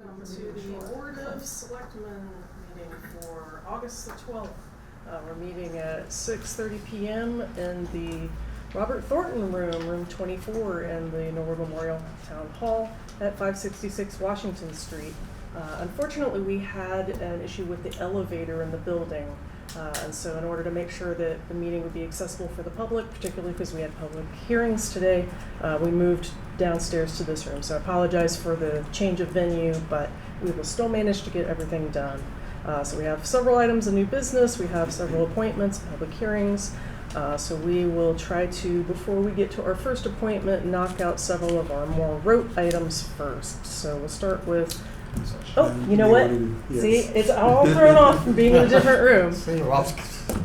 welcome to the Board of Selectmen meeting for August the 12th. We're meeting at 6:30 p.m. in the Robert Thornton room, room 24 in the Norwood Memorial Town Hall at 566 Washington Street. Unfortunately, we had an issue with the elevator in the building. And so in order to make sure that the meeting would be accessible for the public, particularly because we had public hearings today, we moved downstairs to this room. So I apologize for the change of venue, but we will still manage to get everything done. So we have several items of new business, we have several appointments, public hearings. So we will try to, before we get to our first appointment, knock out several of our more rote items first. So we'll start with, oh, you know what? Yes. See, it's all thrown off from being in a different room.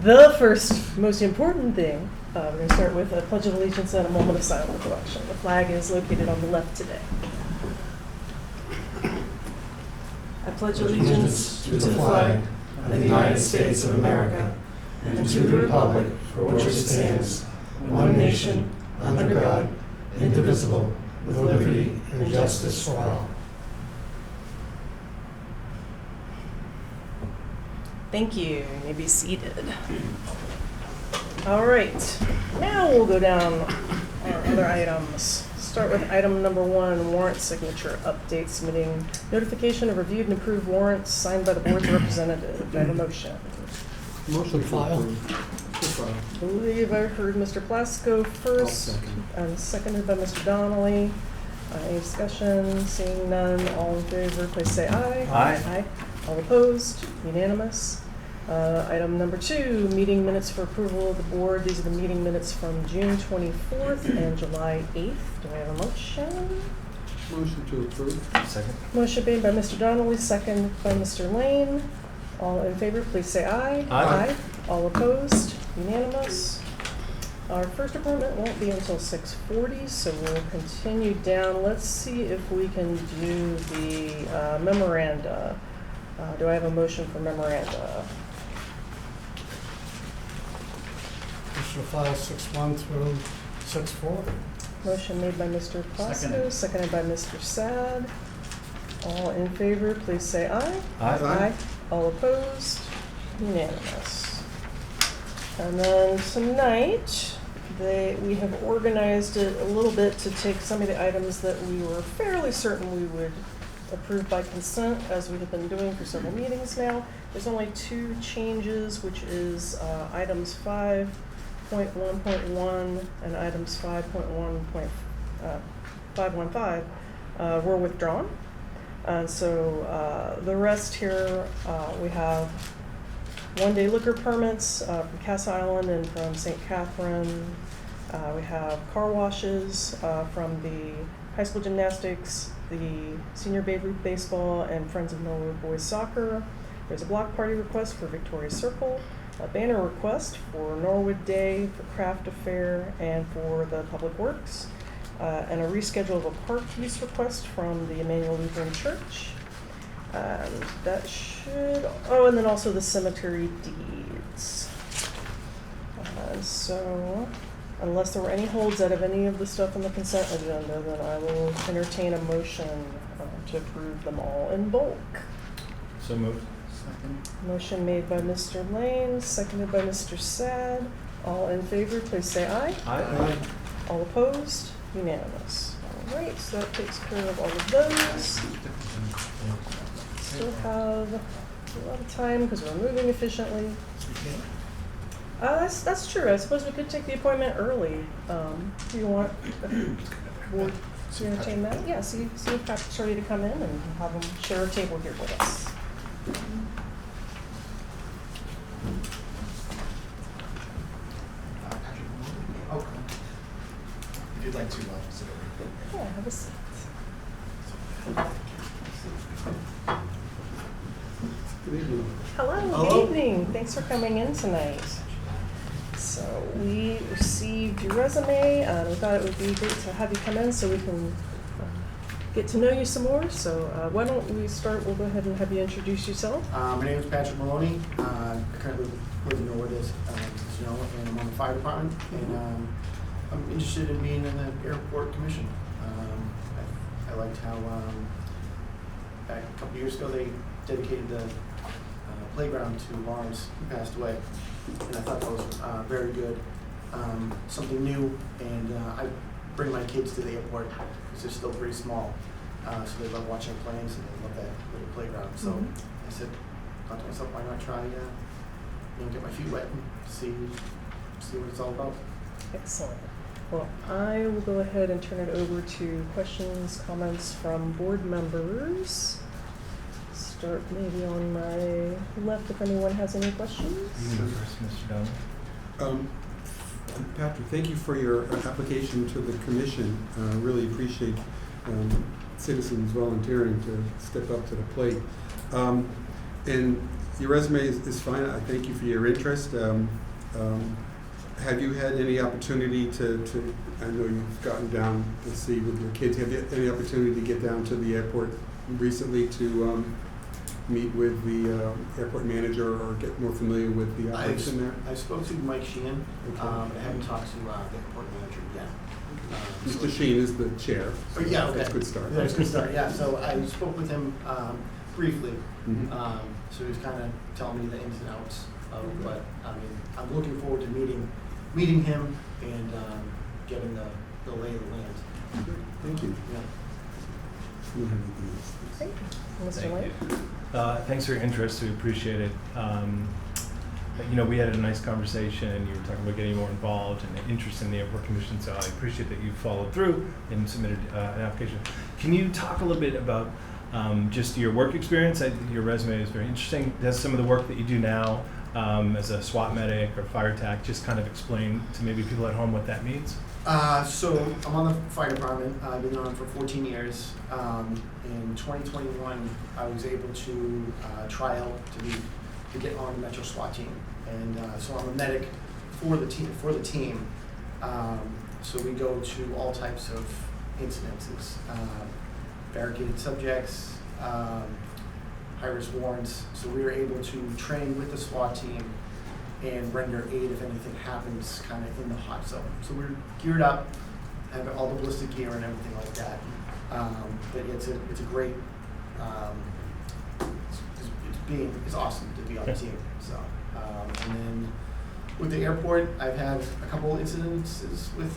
The first, most important thing, we're going to start with a Pledge of Allegiance and a moment of silent reflection. The flag is located on the left today. I pledge allegiance to the flag of the United States of America and to the republic for which it stands, one nation, under God, indivisible, with liberty and justice for all. Thank you. You may be seated. All right. Now we'll go down our other items. Start with item number 1, warrant signature update, submitting notification of reviewed and approved warrants signed by the board's representative. Do I have a motion? Motion file. I believe I heard Mr. Plasko first, and seconded by Mr. Donnelly. Any discussion? Seeing none, all in favor, please say aye. Aye. All opposed? Unanimous. Item number 2, meeting minutes for approval of the board. These are the meeting minutes from June 24th and July 8th. Do I have a motion? Motion to approve. Second. Motion made by Mr. Donnelly, second by Mr. Lane. All in favor, please say aye. Aye. All opposed? Unanimous. Our first appointment won't be until 6:40, so we'll continue down. Let's see if we can do the memoranda. Do I have a motion for memoranda? Motion to file 6-1 through 6-4. Motion made by Mr. Plasko, seconded by Mr. Sad. All in favor, please say aye. Aye. All opposed? Unanimous. And then tonight, we have organized it a little bit to take some of the items that we were fairly certain we would approve by consent, as we have been doing for several meetings now. There's only 2 changes, which is items 5.1.1 and items 5.1.515 were withdrawn. And so the rest here, we have one-day liquor permits from Cass Island and from St. Catherine. We have car washes from the high school gymnastics, the senior Babe Ruth baseball, and Friends of Norwood boys soccer. There's a block party request for Victoria Circle, a banner request for Norwood Day, for Craft Affair, and for the Public Works, and a reschedule of a park use request from the Emmanuel Lutheran Church. And that should, and then also the cemetery deeds. So, unless there were any holds out of any of the stuff on the consent agenda, then I will entertain a motion to approve them all in bulk. So moved. Second. Motion made by Mr. Lane, seconded by Mr. Sad. All in favor, please say aye. Aye. All opposed? Unanimous. All right, so that takes care of all of those. Still have a lot of time because we're moving efficiently. That's true. I suppose we could take the appointment early. Do you want the board to entertain that? Yeah, see if Patrick's ready to come in and have him share a table here with us. If you'd like to sit over here. Yeah, have a seat. Good evening. Hello, Hello. good evening. Thanks for coming in tonight. So we received your resume, and we thought it would be great to have you come in so we can get to know you some more. So why don't we start? We'll go ahead and have you introduce yourself. My name is Patrick Maloney. I currently live in Norwood, as you know, and I'm on the fire department. And I'm interested in being in the airport commission. I liked how back a couple years ago, they dedicated the playground to Lawrence, who passed away. And I thought that was very good, something new. And I bring my kids to the airport because they're still pretty small. So they love watching planes and they love that little playground. So I said, thought to myself, why not try, get my feet wet and see what it's all about. Excellent. Well, I will go ahead and turn it over to questions, comments from board members. Start maybe on my left if anyone has any questions. You can go first, Mr. Donnelly. Patrick, thank you for your application to the commission. Really appreciate citizens volunteering to step up to the plate. And your resume is fine. I thank you for your interest. Have you had any opportunity to, I know you've gotten down to see with your kids, have you had any opportunity to get down to the airport recently to meet with the airport manager or get more familiar with the operation there? I spoke to Mike Sheehan. I haven't talked to the airport manager yet. Mr. Sheen is the chair. Oh, yeah, okay. That's a good start. That's a good start, yeah. So I spoke with him briefly. Mhm. So he was kind of telling me the ins and outs of, but I mean, I'm looking forward to meeting him and getting the lay of the land. Good. Thank you. Yeah. You don't have anything else? Great. Mr. Thank Lane? you. Thanks for your interest. We appreciate it. We had a nice conversation, and you were talking about getting more involved and interest in the airport commission. So I appreciate that you followed through and submitted an application. Can you talk a little bit about just your work experience? Your resume is very interesting. Does some of the work that you do now as a SWAT medic or fire tech just kind of explain to maybe people at home what that means? So I'm on the fire department. I've been on for 14 years. In 2021, I was able to try out to get on the Metro SWAT team, and so I'm a medic for the team. So we go to all types of incidences, barricaded subjects, high-risk warrants. So we were able to train with the SWAT team and render aid if anything happens kind of in the hot zone. So we're geared up, have all the ballistic gear and everything like that. But it's a great, it's awesome to be on the team. So, and then with the airport, I've had a couple incidences with,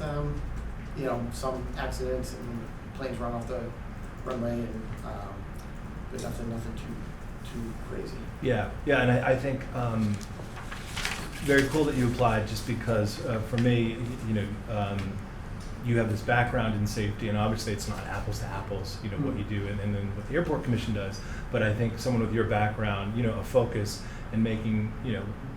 some accidents and planes run off the runway, and but nothing too crazy. Yeah, and I think very cool that you applied, just because for me, you have this background in safety, and obviously it's not apples to apples, what you do and then what the airport commission does. But I think someone with your background, a focus in making,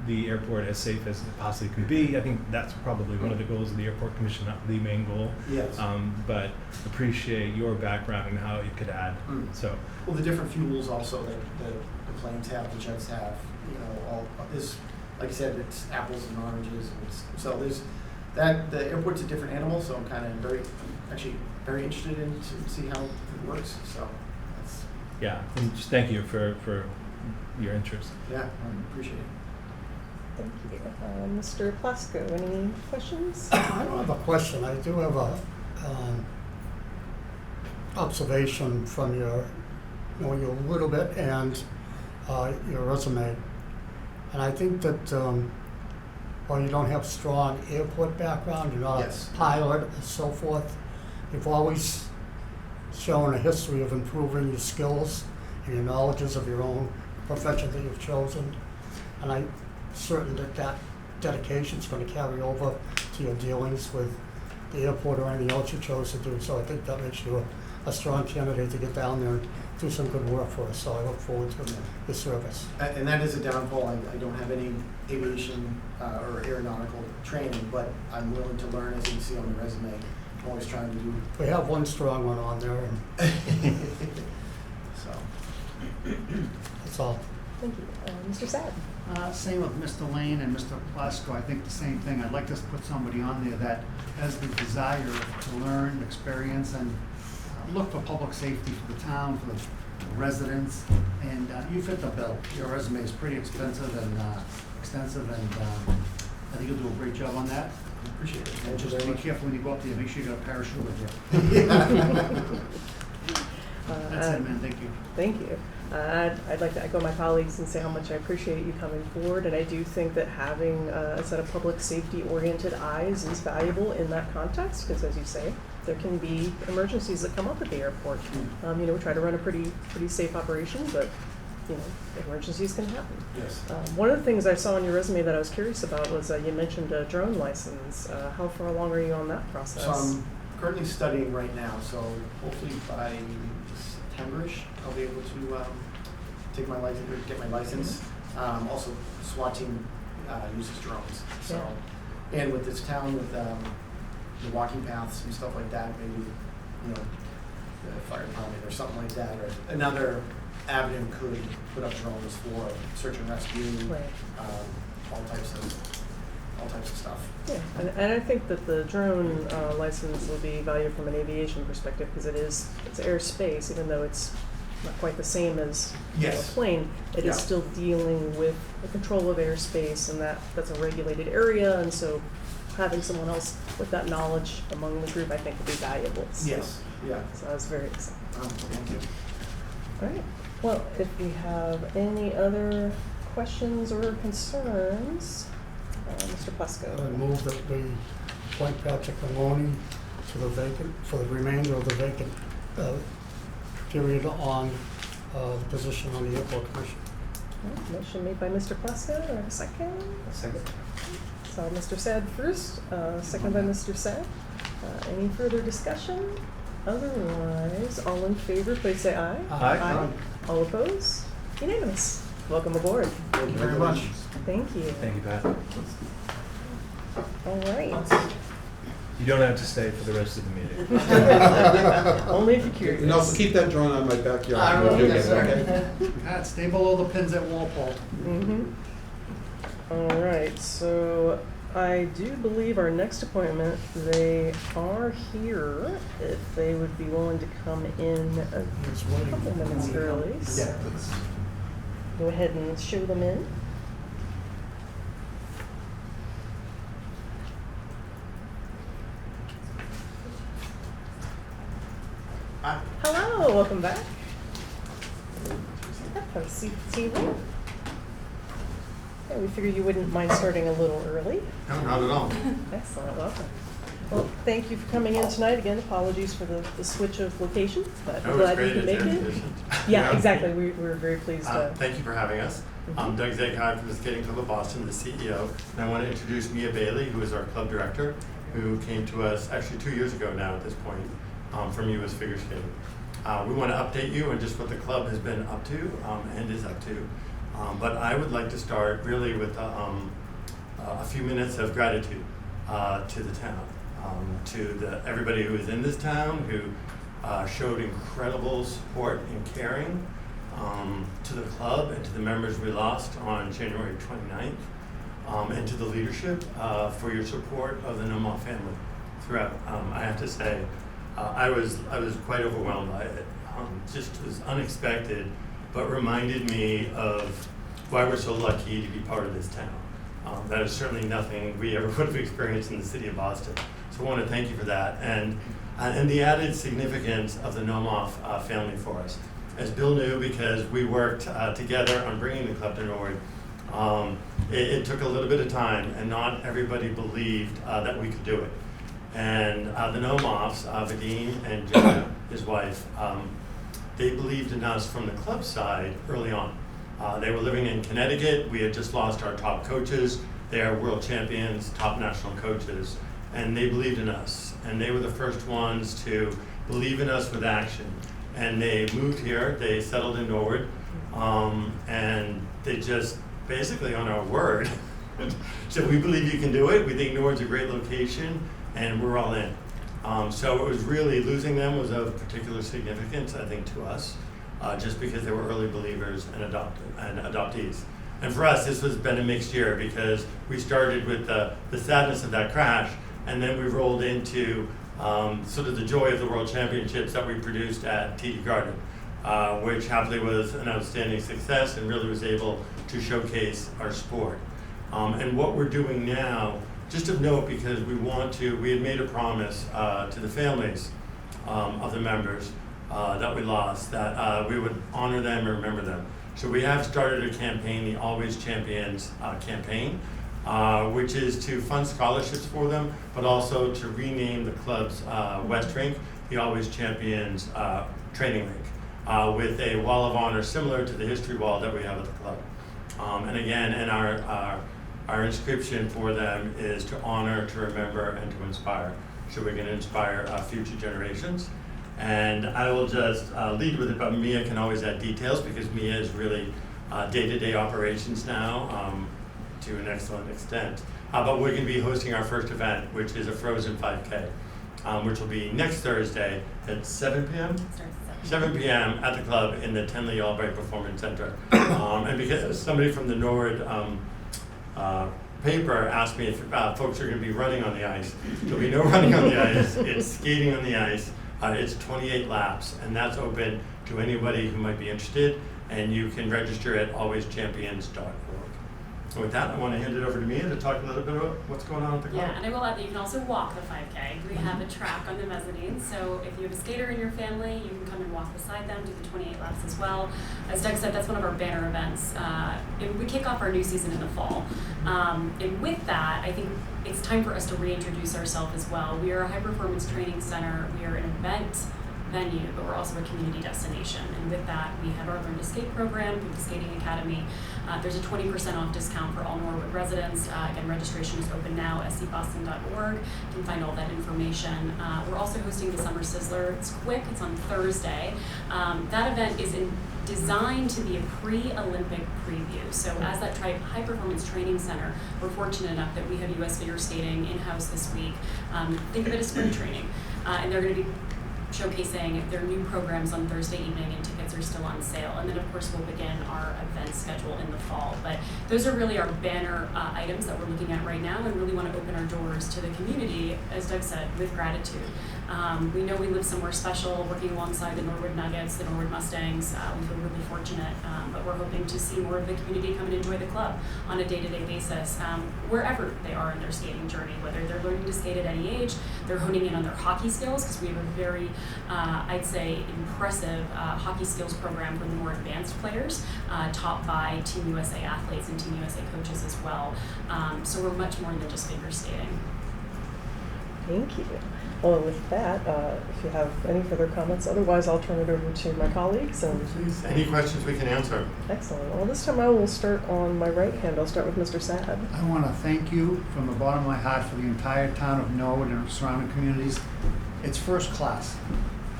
the airport as safe as it possibly can be. I think that's probably one of the goals of the airport commission, not the main goal. Yes. But appreciate your background and how it could add. So. Well, the different fuels also that the planes have, the jets have, all is, like I said, it's apples and oranges, and so there's that. The airport's a different animal, so I'm kind of very interested in to see how it works. So that's. Yeah, and just thank you for your interest. Yeah, I appreciate it. Thank you. Mr. Plasko, any questions? I don't have a question. I do have a observation from your, knowing you a little bit, and your resume. And I think that while you don't have strong airport background, you're not Yes. a pilot and so forth, you've always shown a history of improving your skills and your knowledges of your own profession that you've chosen. And I'm certain that dedication is going to carry over to your dealings with the airport or anything else you chose to do. So I think that makes you a strong candidate to get down there and do some good work for us. So I look forward to your service. And that is a downfall. I don't have any aviation or aeronautical training, but I'm willing to learn, as you can see on the resume. I'm always trying to do. We have one strong one on there, and So. that's all. Thank you. Mr. Sad? Same with Mr. Lane and Mr. Plasko. I think the same thing. I'd like to put somebody on there that has the desire to learn, experience, and look for public safety for the town, for the residents. And you fit the bill. Your resume is pretty extensive, and I think you'll do a great job on that. Appreciate it. And Thank you just very be much. careful when you go up there. Make sure you got a parachute with you. That's it, man, thank you. Thank you. I'd like to echo my colleagues and say how much I appreciate you coming forward, and I do think that having a set of public safety-oriented eyes is valuable in that context, because as you say, there can be emergencies that come up at the airport. We try to run a pretty safe operation, but emergencies can happen. Yes. One of the things I saw on your resume that I was curious about was you mentioned a drone license. How far along are you on that process? So I'm currently studying right now, so hopefully by September-ish, I'll be able to take my license, or get my license. Also, SWAT team uses drones, so, and with this town, with the walking paths and stuff like that, maybe, the fire department or something like that, or another avenue could put up drones for search and rescue, Right. all types of stuff. Yeah, and I think that the drone license will be valuable from an aviation perspective because it's airspace, even though it's not quite the same as Yes. a plane. It is Yeah. still dealing with the control of airspace, and that's a regulated area, and so having someone else with that knowledge among the group, I think, would be valuable. So, Yes, yeah. So I was very excited. Thank you. All right. Well, if we have any other questions or concerns, Mr. I Plesko. move that we appoint Patrick Maloney to the vacant, for the remainder of the vacant period on the position on the airport commission. Motion made by Mr. Plesko, or a second? Second. So Mr. Sad first, second by Mr. Sad. Any further discussion? Otherwise, all in favor, please say aye. Aye. All opposed? Unanimous. Welcome aboard. Thank you very much. Thank you. Thank you, Pat. All right. You don't have to stay for the rest of the meeting. Only if you're curious. And also keep that drone on my backyard. I will, Okay, yes, sir. okay? Pat, stay below the pins at Walpole. Mm-hmm. All right, so I do believe our next appointment, they are here, if they would be willing to come in a It's waiting. couple minutes early. So Yeah. go ahead and show them in. Hi. Hello, welcome back. Have a seat this evening. Yeah, we figured you wouldn't mind starting a little early. No, not at all. Excellent, welcome. Well, thank you for coming in tonight. Again, apologies for the switch of location, but No, it's glad great. you could It's make air it. conditioned. Yeah, exactly. We're very pleased to. Thank you for having us. I'm Doug Zaghai from the Skating Club of Boston, the CEO, and I want to introduce Mia Bailey, who is our club director, who came to us actually 2 years ago now at this point from US Figure Skating. We want to update you on just what the club has been up to and is up to. But I would like to start really with a few minutes of gratitude to the town, to everybody who is in this town, who showed incredible support and caring, to the club and to the members we lost on January 29th, and to the leadership for your support of the Nomoff family throughout. I have to say, I was quite overwhelmed by it. Just was unexpected, but reminded me of why we're so lucky to be part of this town. That is certainly nothing we ever would have experienced in the city of Boston. So I want to thank you for that, and the added significance of the Nomoff family for us. As Bill knew, because we worked together on bringing the club to Norwood, it took a little bit of time, and not everybody believed that we could do it. And the Nomoffs, Vadim and Jenna, his wife, they believed in us from the club side early on. They were living in Connecticut. We had just lost our top coaches. They are world champions, top national coaches, and they believed in us. And they were the first ones to believe in us with action. And they moved here, they settled in Norwood, and they just basically on our word said, we believe you can do it. We think Norwood's a great location, and we're all in. So it was really, losing them was of particular significance, I think, to us, just because they were early believers and adoptees. And for us, this has been a mixed year because we started with the sadness of that crash, and then we rolled into sort of the joy of the World Championships that we produced at TD Garden, which happily was an outstanding success and really was able to showcase our sport. And what we're doing now, just of note, because we had made a promise to the families of the members that we lost, that we would honor them and remember them. So we have started a campaign, the Always Champions campaign, which is to fund scholarships for them, but also to rename the club's West Rink the Always Champions Training Rink, with a wall of honor similar to the history wall that we have at the club. And again, and our inscription for them is to honor, to remember, and to inspire. So we're going to inspire future generations. And I will just lead with it, but Mia can always add details because Mia is really day-to-day operations now to an excellent extent. But we're going to be hosting our first event, which is a Frozen 5K, which will be next Thursday at 7 p.m. 7 p.m. at the club in the Tenley Albright Performance Center. And because somebody from the Norwood paper asked me if folks are going to be running on the ice, there'll be no running on the ice. It's skating on the ice. It's 28 laps, and that's open to anybody who might be interested, and you can register at alwayschampions.org. So with that, I want to hand it over to Mia to talk a little bit about what's going on at the club. Yeah, and I will add that you can also walk the 5K. We have a track on the mezzanine, so if you have a skater in your family, you can come and walk beside them, do the 28 laps as well. As Doug said, that's one of our banner events. We kick off our new season in the fall. And with that, I think it's time for us to reintroduce ourselves as well. We are a high-performance training center. We are an event venue, but we're also a community destination. And with that, we have our Learn to Skate program through the Skating Academy. There's a 20% off discount for all Norwood residents. Again, registration is open now, scboston.org. You can find all that information. We're also hosting the Summer Sizzler. It's quick, it's on Thursday. That event is designed to be a pre-Olympic preview. So as that high-performance training center, we're fortunate enough that we have U.S. figure skating in-house this week. Think of it as spring training. And they're going to be showcasing their new programs on Thursday evening, and tickets are still on sale. And then, of course, we'll begin our event schedule in the fall. But those are really our banner items that we're looking at right now, and really want to open our doors to the community, as Doug said, with gratitude. We know we live somewhere special, working alongside the Norwood Nuggets, the Norwood Mustangs. We feel really fortunate, but we're hoping to see more of the community come and enjoy the club on a day-to-day basis, wherever they are in their skating journey, whether they're learning to skate at any age, they're honing in on their hockey skills, because we have a very, I'd say, impressive hockey skills program for the more advanced players, taught by Team USA athletes and Team USA coaches as well. So we're much more than just figure skating. Thank you. Well, with that, if you have any further comments, otherwise I'll turn it over to my colleagues. And Please, any questions we can answer. Excellent. Well, this time I will start on my right hand. I'll start with Mr. Sad. I want to thank you from the bottom of my heart for the entire town of Norwood and surrounding communities. It's first class.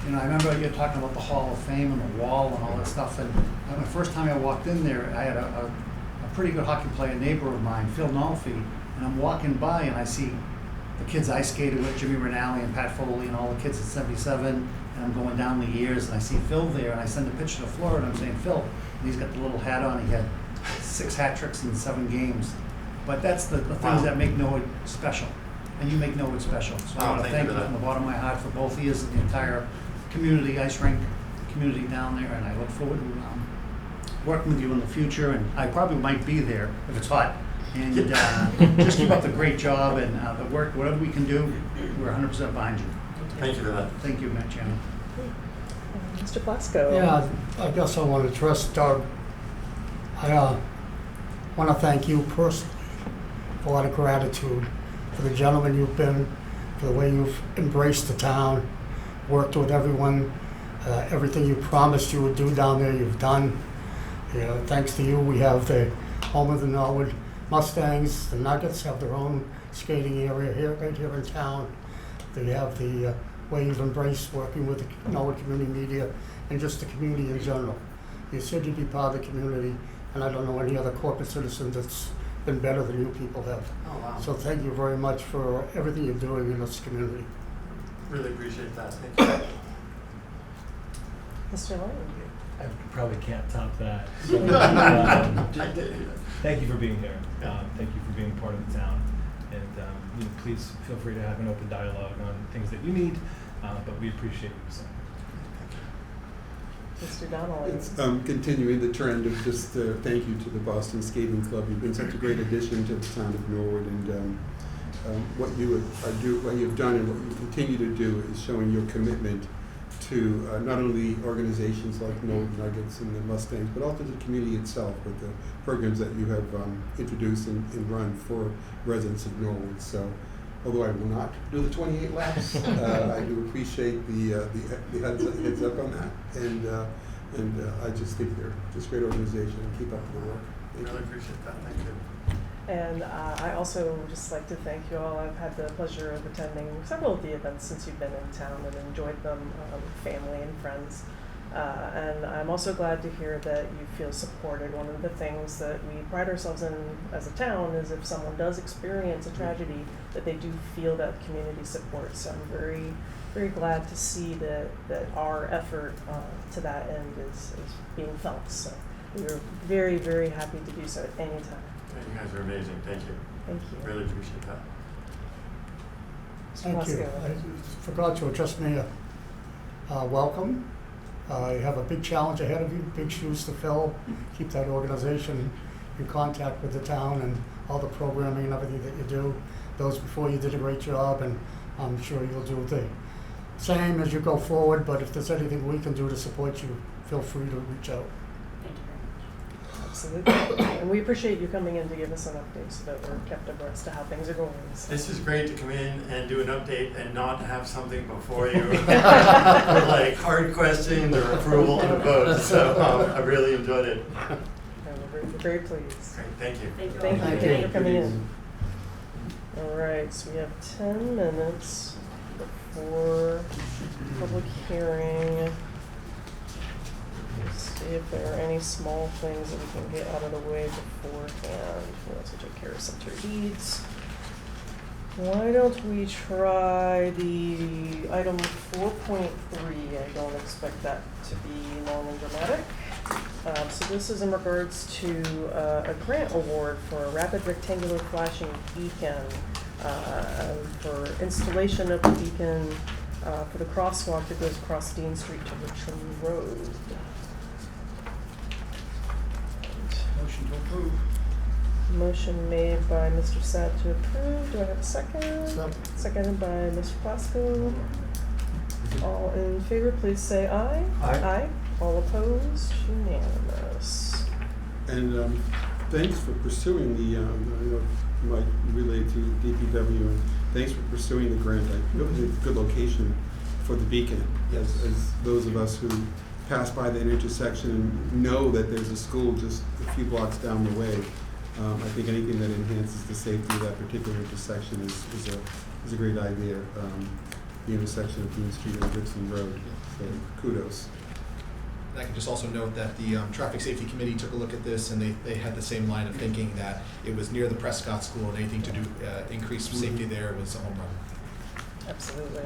You know, I remember you talking about the Hall of Fame and the wall and all that stuff. And the first time I walked in there, I had a pretty good hockey player, neighbor of mine, Phil Nolfi, and I'm walking by and I see the kids I skated with, Jimmy Rinaldi and Pat Foley and all the kids at 77, and I'm going down the years and I see Phil there and I send a picture to Florida and I'm saying, Phil, and he's got the little hat on, he had 6 hat tricks in 7 games. But that's the things that make Norwood special, and you make Norwood special. So I want to thank you from the bottom of my heart for both of you and the entire community, ice rink community down there, and I look forward to working with you in the future, and I probably might be there if it's hot. And just keep up the great job and the work, whatever we can do, we're 100% behind you. Thank you for that. Thank you, Matt Chairman. Mr. Plasko. Yeah, I guess I want to address Doug. I want to thank you personally for a lot of gratitude for the gentleman you've been, for the way you've embraced the town, worked with everyone, everything you promised you would do down there, you've done. Thanks to you, we have the home of the Norwood Mustangs. The Nuggets have their own skating area here, right here in town. They have the way you've embraced working with the Norwood community media and just the community in general. You said you'd be part of the community, and I don't know any other corporate citizen that's been better than you people have. Oh, wow. So thank you very much for everything you're doing in this community. Really appreciate that. Thank you. Mr. Lane. I probably can't top that. So, thank you for being here. Thank you for being part of the town. And please feel free to have an open dialogue on things that you need, but we appreciate you. So. Mr. Donnelly. It's continuing the trend of just thank you to the Boston Skating Club. You've been such a great addition to the town of Norwood, and what you've done and what you continue to do is showing your commitment to not only organizations like Norwood Nuggets and the Mustangs, but also the community itself with the programs that you have introduced and run for residents of Norwood. So, although I will not do the 28 laps, I do appreciate the heads up on that, and I just think they're just a great organization, and keep up the work. I really appreciate that, thank you. And I also would just like to thank you all. I've had the pleasure of attending several of the events since you've been in town and enjoyed them with family and friends. And I'm also glad to hear that you feel supported. One of the things that we pride ourselves in as a town is if someone does experience a tragedy, that they do feel that community support. So I'm very, very glad to see that our effort to that end is being felt. So we're very, very happy to do so at any time. You guys are amazing, thank you. Thank you. Really appreciate that. Thank you. I forgot to address Mayor. Welcome. You have a big challenge ahead of you, big shoes to fill. Keep that organization in contact with the town and all the programming and everything that you do. Those before you did a great job, and I'm sure you'll do the same as you go forward, but if there's anything we can do to support you, feel free to reach out. Thank you very much. Absolutely. And we appreciate you coming in to give us an update so that we're kept abreast of how things are going. So. This is great to come in and do an update and not have something before you with like hard questions or approval and a vote. So I really enjoyed it. And we're very pleased. Great, thank you. Thank you all. Thank you. Thank Thank you you. for coming in. All right, so we have 10 minutes before public hearing. Let's see if there are any small things that we can get out of the way beforehand. We also took care of cemetery deeds. Why don't we try the item 4.3? I don't expect that to be long and dramatic. So this is in regards to a grant award for a rapid rectangular flashing beacon for installation of the beacon for the crosswalk that goes across Dean Street to Richmond Road. Motion to approve. Motion made by Mr. Sad to approve. Do I have a second? Second. Seconded by Mr. Plasko. All in favor, please say aye. Aye. Aye. All opposed? Unanimous. And thanks for pursuing the, I know you might relate to DPW, and thanks for pursuing the grant. I really think it's a good location for the beacon. As those of us who pass by that intersection and know that there's a school just a few blocks down the way, I think anything that enhances the safety of that particular intersection is a great idea. The intersection of Dean Street and Richmond Road. So kudos. And I can just also note that the Traffic Safety Committee took a look at this, and they had the same line of thinking that it was near the Prescott School, and anything to do increase safety there was a home run. Absolutely.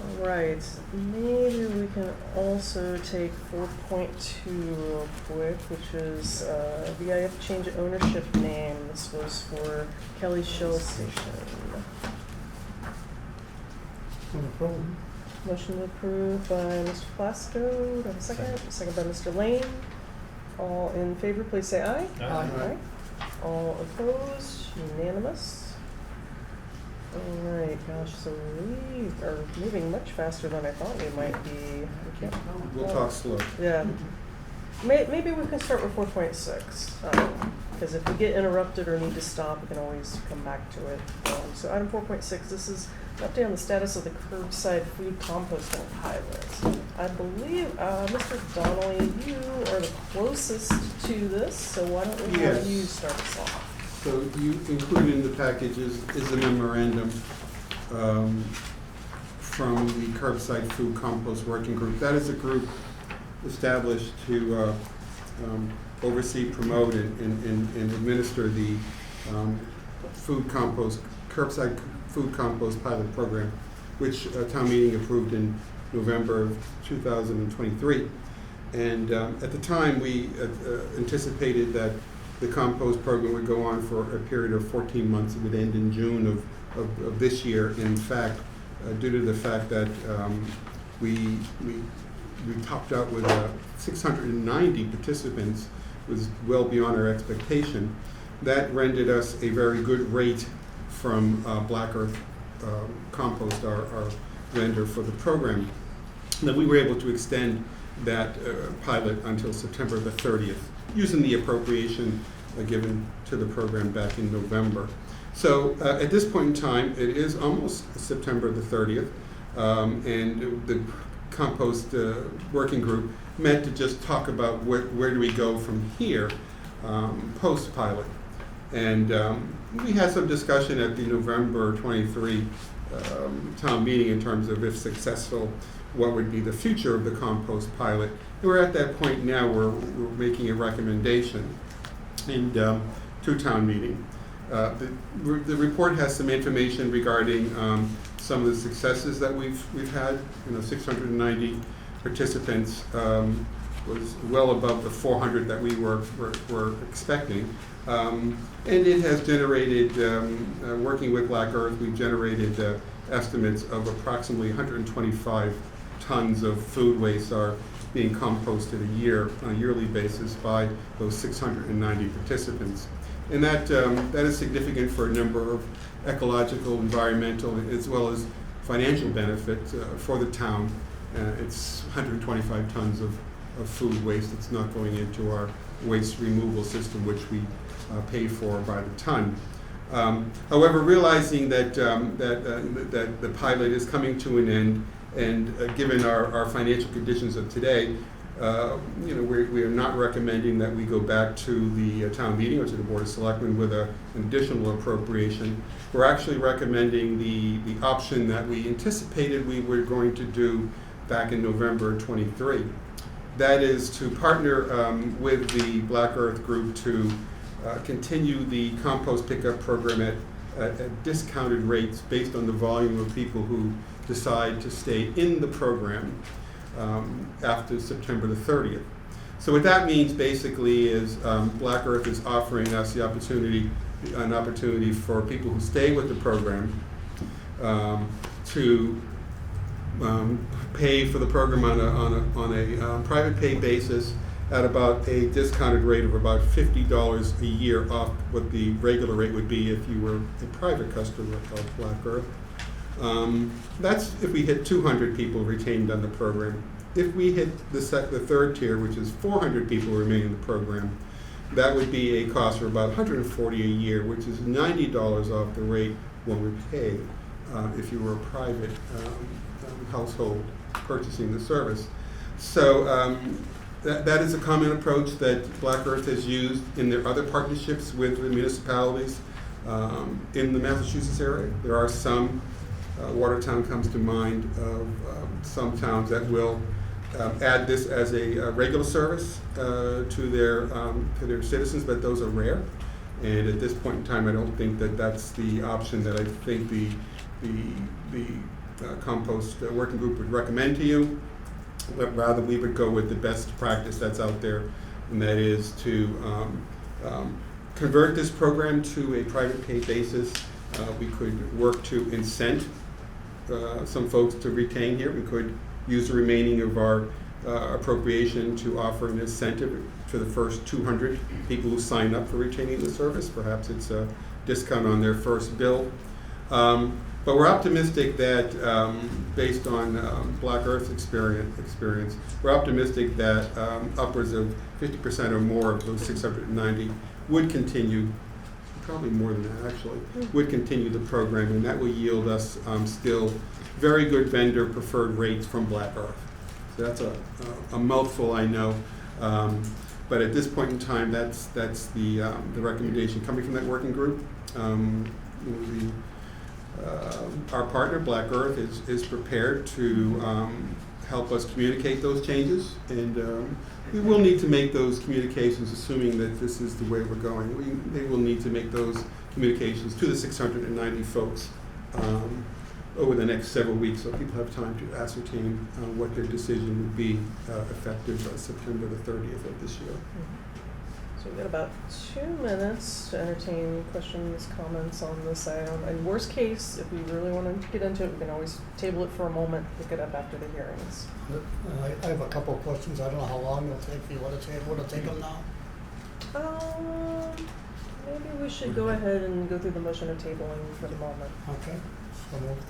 All right, maybe we can also take 4.2 real quick, which is VIF change of ownership name. This was for Kelly Shell Station. Motion to approve by Mr. Plasko. Do I have a second? Second by Mr. Lane. All in favor, please say aye. Aye. All opposed? Unanimous. All right, gosh, so we are moving much faster than I thought we might be. We'll talk slow. Yeah. Maybe we can start with 4.6, because if we get interrupted or need to stop, we can always come back to it. So item 4.6, this is an update on the status of the curbside food composting pilot. I believe, Mr. Donnelly, you are the closest to this, so why don't we have Yes. you start us off? So you included in the package is a memorandum from the Curbside Food Compost Working Group. That is a group established to oversee, promote, and administer the curbside food compost pilot program, which town meeting approved in November of 2023. And at the time, we anticipated that the compost program would go on for a period of 14 months. It would end in June of this year. In fact, due to the fact that we topped out with 690 participants, was well beyond our expectation. That rendered us a very good rate from Black Earth Compost, our vendor for the program. That we were able to extend that pilot until September the 30th, using the appropriation given to the program back in November. So at this point in time, it is almost September the 30th, and the compost working group met to just talk about where do we go from here post-pilot. And we had some discussion at the November 23 town meeting in terms of, if successful, what would be the future of the compost pilot. And we're at that point now where we're making a recommendation and to town meeting. The report has some information regarding some of the successes that we've had. 690 participants was well above the 400 that we were expecting. And it has generated, working with Black Earth, we've generated estimates of approximately 125 tons of food waste are being composted a year on a yearly basis by those 690 participants. And that is significant for a number of ecological, environmental, as well as financial benefits for the town. It's 125 tons of food waste that's not going into our waste removal system, which we pay for by the ton. However, realizing that the pilot is coming to an end, and given our financial conditions of today, we are not recommending that we go back to the town meeting or to the Board of Selectmen with an additional appropriation. We're actually recommending the option that we anticipated we were going to do back in November 23. That is to partner with the Black Earth group to continue the compost pickup program at discounted rates based on the volume of people who decide to stay in the program after September the 30th. So what that means basically is Black Earth is offering us an opportunity for people who stay with the program to pay for the program on a private pay basis at about a discounted rate of about $50 a year off what the regular rate would be if you were a private customer of Black Earth. That's if we hit 200 people retained on the program. If we hit the third tier, which is 400 people remaining in the program, that would be a cost for about $140 a year, which is $90 off the rate one would pay if you were a private household purchasing the service. So that is a common approach that Black Earth has used in their other partnerships with the municipalities in the Massachusetts area. There are some, Watertown comes to mind, of some towns that will add this as a regular service to their citizens, but those are rare. And at this point in time, I don't think that that's the option that I think the compost working group would recommend to you. But rather, we would go with the best practice that's out there, and that is to convert this program to a private pay basis. We could work to incent some folks to retain here. We could use the remaining of our appropriation to offer an incentive to the first 200 people who sign up for retaining the service. Perhaps it's a discount on their first bill. But we're optimistic that, based on Black Earth's experience, we're optimistic that upwards of 50% or more of those 690 would continue, probably more than that actually, would continue the program, and that will yield us still very good vendor preferred rates from Black Earth. So that's a mouthful, I know, but at this point in time, that's the recommendation coming from that working group. Our partner, Black Earth, is prepared to help us communicate those changes, and we will need to make those communications, assuming that this is the way we're going. They will need to make those communications to the 690 folks over the next several weeks, so people have time to ascertain what their decision would be effective September the 30th of this year. So we've got about 2 minutes to entertain questions, comments on this item. And worst case, if we really want to get into it, we can always table it for a moment, pick it up after the hearings. I have a couple of questions. I don't know how long it'll take for you. Would it take them now? maybe we should go ahead and go through the motion of tabling for the moment. Okay, so moved.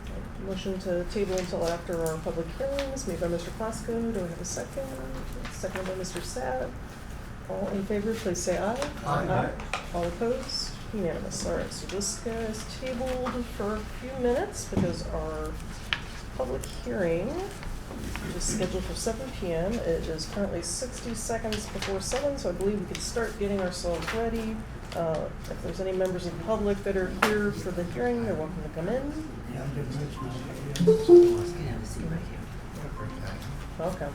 Motion to table until after our public hearings, made by Mr. Plasko. Do we have a second? Second by Mr. Sapp. All in favor, please say aye. Aye. All opposed? Unanimous. All right, so this guy is tabled for a few minutes because our public hearing is scheduled for 7 p.m. It is currently 60 seconds before 7, so I believe we can start getting ourselves ready. If there's any members of the public that are here for the hearing, they're welcome to come in. Yeah, I'm getting rich now. Okay.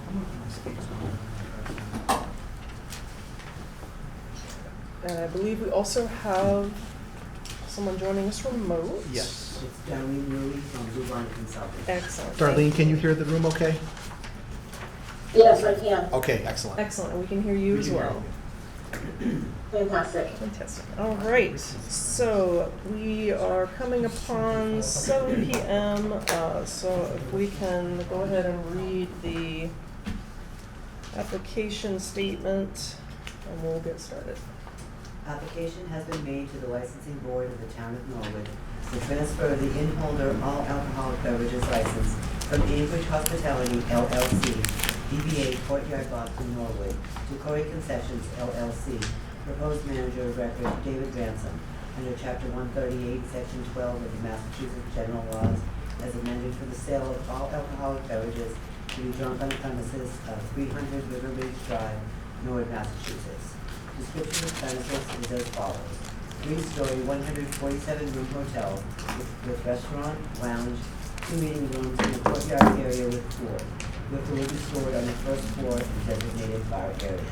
And I believe we also have someone joining us remote. Yes. It's Darlene Louie from Blue Line Consulting. Excellent. Darlene, can you hear the room okay? Yes, I can. Okay, excellent. Excellent, and we can hear you as well. Fantastic. Fantastic. All right, so we are coming upon 7 p.m., so if we can go ahead and read the application statement, and we'll get started. Application has been made to the licensing board of the town of Norwood to transfer the in-holder all alcoholic beverages license from Anchorage Hospitality LLC, DBA Courtyard Lodge in Norwood, to Corey Concessions LLC, proposed manager of record David Ransom, under Chapter 138, Section 12 of the Massachusetts General Laws, as amended for the sale of all alcoholic beverages to be drunk on the premises of 300 River Ridge Drive, Norwood, Massachusetts. Description of premises is as follows. 3-story, 147-room hotel with restaurant, lounge, 2 meeting rooms, and a courtyard area with pool. Liquor will be stored on the first floor in designated bar areas.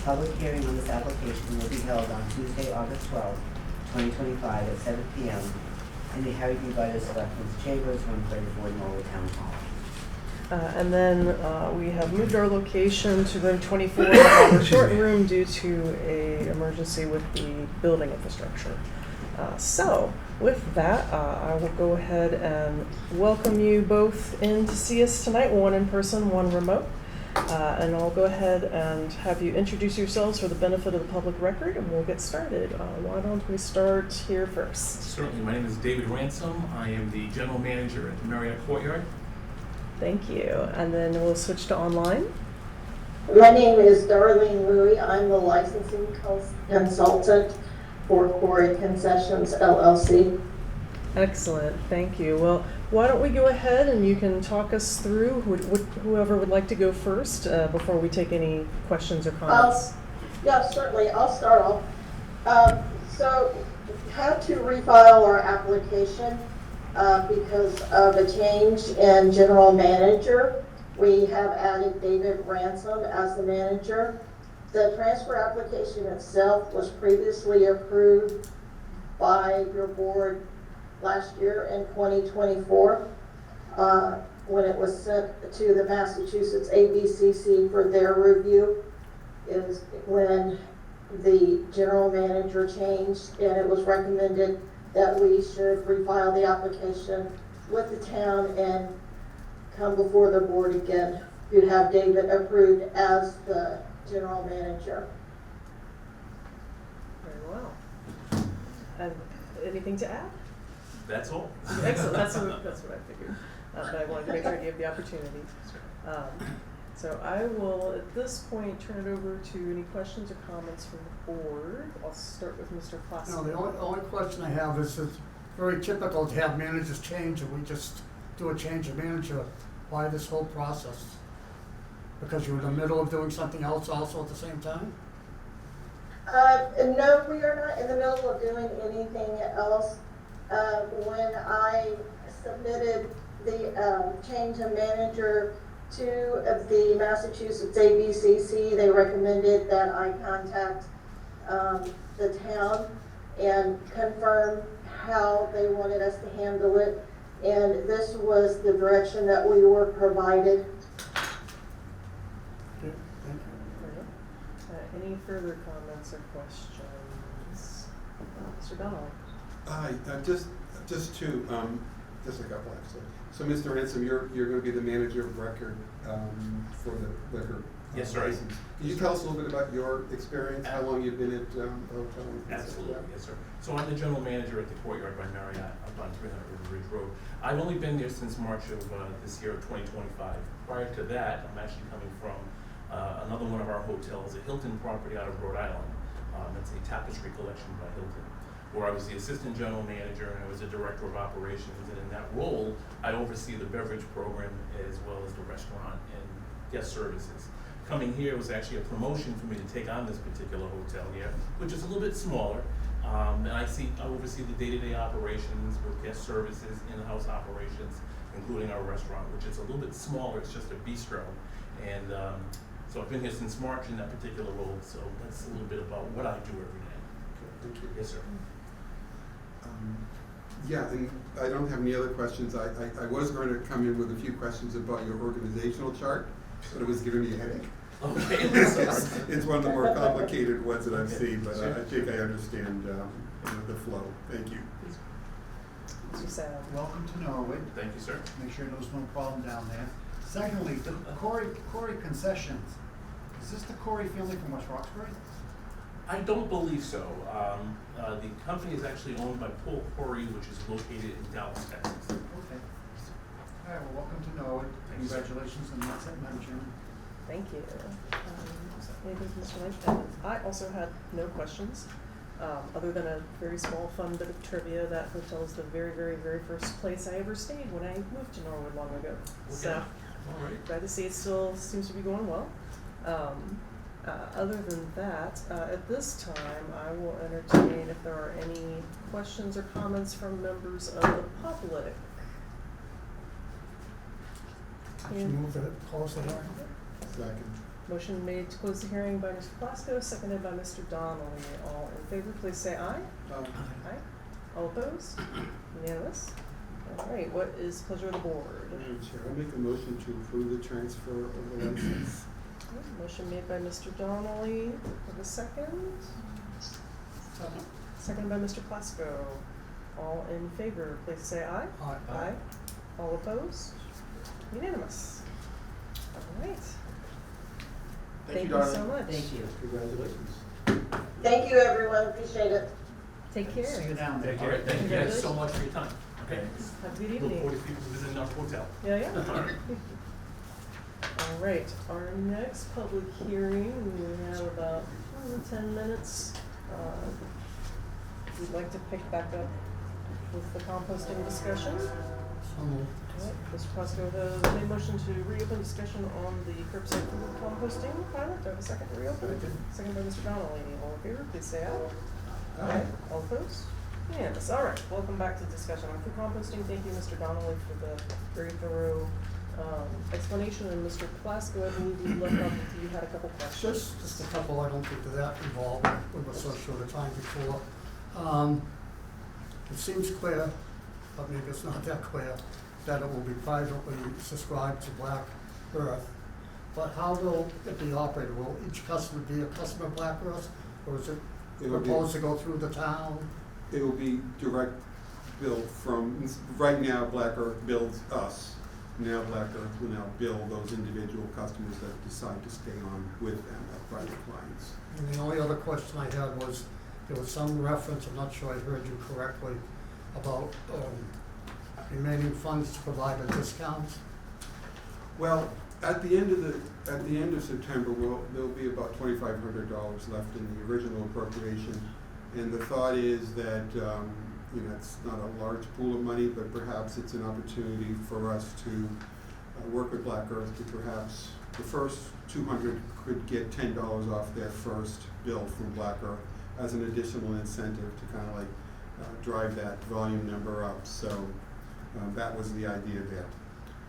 Public hearing on this application will be held on Tuesday, August 12, 2025 at 7 p.m. in the Harry B. Butters Selectmen's Chambers, room 34 in Norwood Town Hall. And then we have moved our location to room 24, the short room, due to a emergency with the building infrastructure. So with that, I will go ahead and welcome you both in to see us tonight, one in person, one remote. And I'll go ahead and have you introduce yourselves for the benefit of the public record, and we'll get started. Why don't we start here first? Certainly. My name is David Ransom. I am the general manager at the Marriott Courtyard. Thank you. And then we'll switch to online. My name is Darlene Louie. I'm the licensing consultant for Corey Concessions LLC. Excellent. Thank you. Well, why don't we go ahead and you can talk us through whoever would like to go first before we take any questions or comments. Yeah, certainly. I'll start off. So, had to refile our application because of a change in general manager. We have added David Ransom as the manager. The transfer application itself was previously approved by your board last year in 2024 when it was sent to the Massachusetts ABCC for their review. Is when the general manager changed, and it was recommended that we should refile the application with the town and come before the board again. You'd have David approved as the general manager. Very well. And anything to add? That's all. Excellent. That's what I figured. But I wanted to make sure you have the opportunity. So I will, at this point, turn it over to any questions or comments from the board. I'll start with Mr. Plasko. No, the only question I have is it's very typical to have managers change, and we just do a change of manager. Why this whole process? Because you're in the middle of doing something else also at the same time? No, we are not in the middle of doing anything else. When I submitted the change of manager to the Massachusetts ABCC, they recommended that I contact the town and confirm how they wanted us to handle it. And this was the direction that we were provided. Okay, thank you. Any further comments or questions? Mr. Donald? Just a couple actually. So Mr. Ransom, you're going to be the manager of record for the liquor Yes, sir. license. Can you tell us a little bit about your experience, how long you've been at hotel? Absolutely, yes, sir. So I'm the general manager at the Courtyard by Marriott up on 300 River Ridge Road. I've only been there since March of this year, of 2025. Prior to that, I'm actually coming from another one of our hotels, a Hilton property out of Rhode Island. It's a Tapestry Collection by Hilton, where I was the assistant general manager and I was the director of operations. And in that role, I oversee the beverage program as well as the restaurant and guest services. Coming here was actually a promotion for me to take on this particular hotel here, which is a little bit smaller. And I oversee the day-to-day operations with guest services, in-house operations, including our restaurant, which is a little bit smaller. It's just a bistro. And so I've been here since March in that particular role. So that's a little bit about what I do every day. Thank you. Yes, sir. Yeah, and I don't have any other questions. I was going to come in with a few questions about your organizational chart, but it was giving me a headache. Okay. It's one of the more complicated ones that I've seen, but I think I understand the flow. Thank you. Mr. Sad. Welcome to Norwood. Thank you, sir. Make sure there's no problem down there. Secondly, the Corey Concessions. Is this the Corey family from West Roxbury? I don't believe so. The company is actually owned by Paul Corey, which is located in Dallas, Texas. Okay. All right, well, welcome to Norwood. Thank you, sir. Congratulations, and that's it, Madam Chairman. Thank you. Anything from Mr. Lynch? I also had no questions, other than a very small fun bit of trivia. That hotel is the very, very, very first place I ever stayed when I moved to Norwood long ago. So, All right. glad to see it still seems to be going well. Other than that, at this time, I will entertain if there are any questions or comments from members of the public. I should move to close the hearing. Second. Motion made to close the hearing by Mr. Plasko, seconded by Mr. Donnelly. All in favor, please say aye. Aye. All opposed? Unanimous? All right, what is the pleasure of the board? Madam Chair, I make a motion to approve the transfer of the license. Motion made by Mr. Donnelly. Have a second? Seconded by Mr. Plasko. All in favor, please say aye. Aye. Aye. All opposed? Unanimous. All right. Thank you so much. Thank you. Congratulations. Thank you, everyone, appreciate it. Take care. See you down there. All right, thank you guys so much for your time. Okay. Have a good Look evening. forward to people visiting our hotel. Yeah, yeah. All right, our next public hearing, we have about 10 minutes. We'd like to pick back up with the composting discussion. So moved. All right, Mr. Plasko has made a motion to reopen discussion on the curbside food composting pilot. Do I have a second to reopen? Second by Mr. Donnelly. All in favor, please say aye. Aye. All opposed? Yes, all right, welcome back to discussion on food composting. Thank you, Mr. Donnelly, for the very thorough explanation. And Mr. Plasko, I believe you looked up, you had a couple questions. Just a couple, I don't think they're that involved with so short a time before. It seems clear, but maybe it's not that clear, that it will be privately subscribed to Black Earth. But how will it be operated? Will each customer be a customer of Black Earth? Or is it It'll be- proposed to go through the town? It will be direct bill from, right now Black Earth bills us. Now Black Earth will now bill those individual customers that decide to stay on with them as private clients. And the only other question I had was, there was some reference, I'm not sure I heard you correctly, about remaining funds to provide a discount. Well, at the end of September, there'll be about $2,500 left in the original appropriation. And the thought is that, it's not a large pool of money, but perhaps it's an opportunity for us to work with Black Earth to perhaps, the first 200 could get $10 off their first bill from Black Earth as an additional incentive to kind of drive that volume number up. So that was the idea there.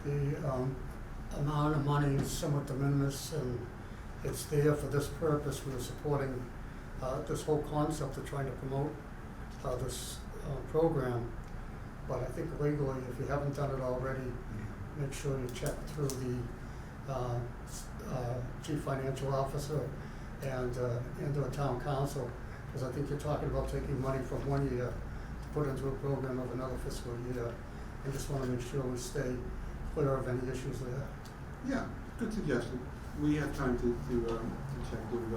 The amount of money is somewhat de minimis, and it's there for this purpose. We're supporting this whole concept of trying to promote this program. But I think legally, if you haven't done it already, make sure you check through the chief financial officer and the town council, because I think you're talking about taking money from one year to put into a program of another fiscal year. I just want to make sure we stay clear of any issues there. Yeah, good suggestion. we have time to check with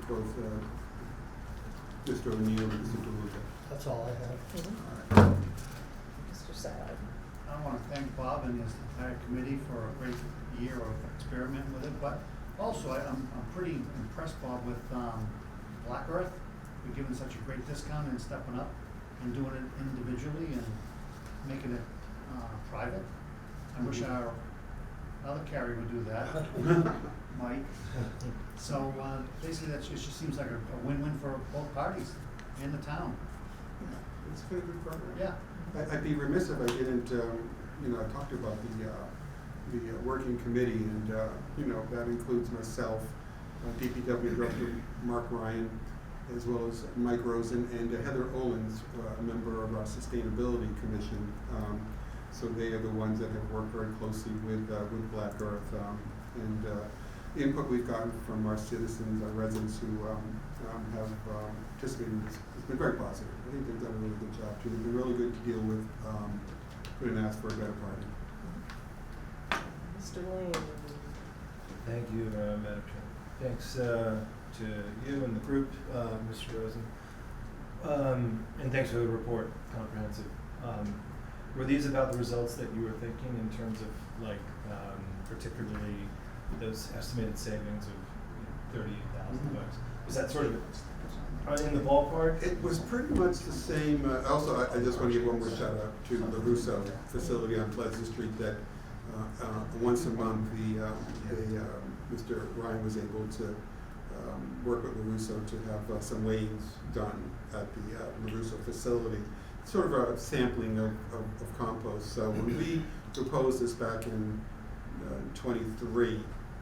both Mr. O'Neill and Mr. DeLuca. That's all I have. Mr. Sad. I want to thank Bob and his entire committee for a great year of experiment with it, but also I'm pretty impressed, Bob, with Black Earth. We're giving such a great discount and stepping up and doing it individually and making it private. I wish our other carrier would do that, Mike. So basically, that just seems like a win-win for both parties and the town. Yeah, it's been a good program. Yeah. I'd be remiss if I didn't, I talked about the working committee, and, that includes myself, DPW Director Mark Ryan, as well as Mike Rosen and Heather Owens, a member of our Sustainability Commission. So they are the ones that have worked very closely with Black Earth. And the input we've gotten from our citizens, our residents who have participated in this has been very positive. I think they've done a really good job too. They've been really good to deal with. Couldn't ask for a better partner. Mr. Lane. Thank you, Madam Chair. Thanks to you and the group, Mr. Rosen. And thanks for the report, comprehensive. Were these about the results that you were thinking in terms of, like, particularly those estimated savings of $38,000? Was that sort of in the ballpark? It was pretty much the same. Also, I just want to give one more shout out to the Russo facility on Pleasant Street that once a month Mr. Ryan was able to work with LaRusso to have some weighings done at the LaRusso facility. Sort of a sampling of compost. So when we proposed this back in 23,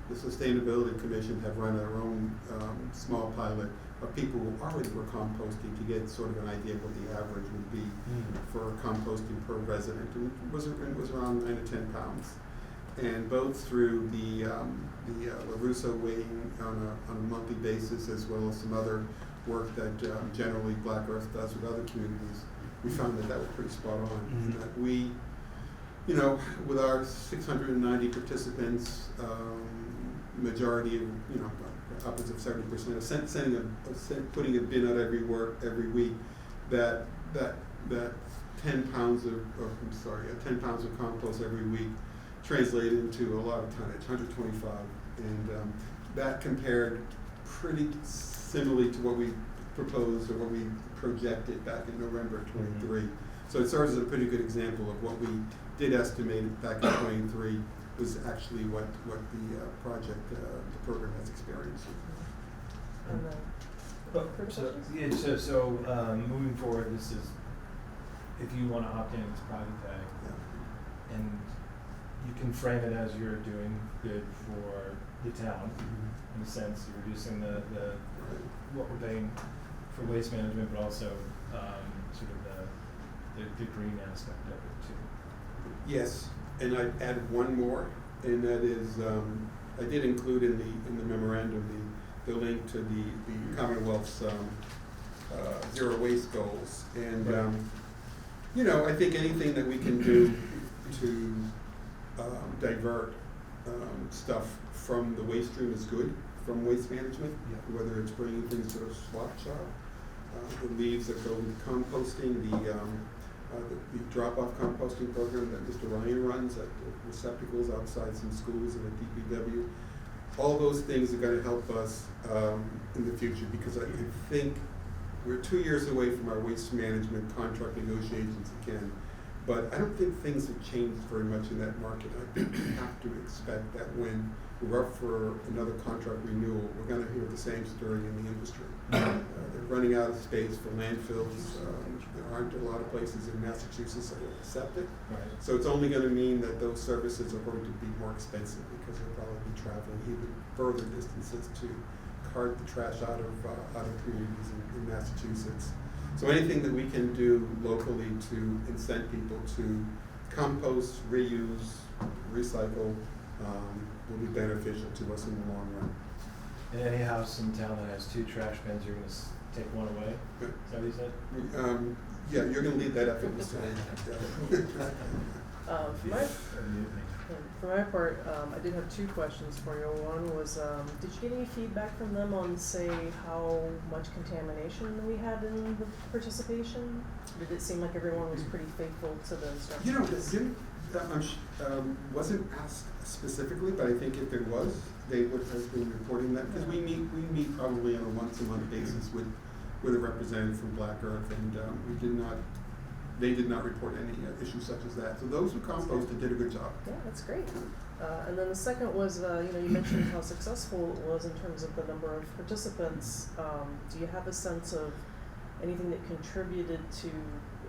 the Sustainability Commission had run our own small pilot of people who already were composting to get sort of an idea of what the average would be for composting per resident. And it was around 9 to 10 pounds. And both through the LaRusso weighing on a monthly basis, as well as some other work that generally Black Earth does with other communities, we found that was pretty spot on. And that we, with our 690 participants, majority of, upwards of 70% of putting a bin out every week, that 10 pounds of 10 pounds of compost every week translated into a lot of tonnage, 125, and that compared pretty similarly to what we proposed or what we projected back in November of 23. So it serves as a pretty good example of what we did estimate back in 23 was actually what the project, the program has experienced. And then, So moving forward, this is, if you want to opt in, it's private pay. Yeah. And you can frame it as you're doing good for the town, in a sense, you're reducing the what we're paying for waste management, but also sort of the green aspect of it too. Yes, and I'd add one more, and that is I did include in the memorandum the link to the Commonwealth's zero waste goals, and I think anything that we can do to divert stuff from the waste stream is good, from waste management, whether it's bringing things to a swap shop, the leaves that go with composting, the drop-off composting program that Mr. Ryan runs at the receptacles outside some schools and at DPW. All those things are going to help us in the future, because I think we're 2 years away from our waste management contract negotiations again. But I don't think things have changed very much in that market. I think we have to expect that when we're up for another contract renewal, we're going to hear the same story in the industry. They're running out of space for landfills. There aren't a lot of places in Massachusetts that will accept it. Right. So it's only going to mean that those services are going to be more expensive, because they'll probably be traveling even further distances to cart the trash out of communities in Massachusetts. So anything that we can do locally to incent people to compost, reuse, recycle will be beneficial to us in the long run. In any house in town that has 2 trash bins, you're going to take one away? Is that what you said? Yeah, you're going to lead that effort, Mr. Lane. my And for my part, I did have two questions for you. One was, did you get any feedback from them on, say, how much contamination we had in the participation? Did it seem like everyone was pretty faithful to the instructions? You know, wasn't asked specifically, but I think if it was, they would have been reporting that, because we meet probably on a once-a-month basis with a representative from Black Earth, and they did not report any issues such as that. So those who composted did a good job. Yeah, that's great. And then the second was, you mentioned how successful it was in terms of the number of participants. Do you have a sense of anything that contributed to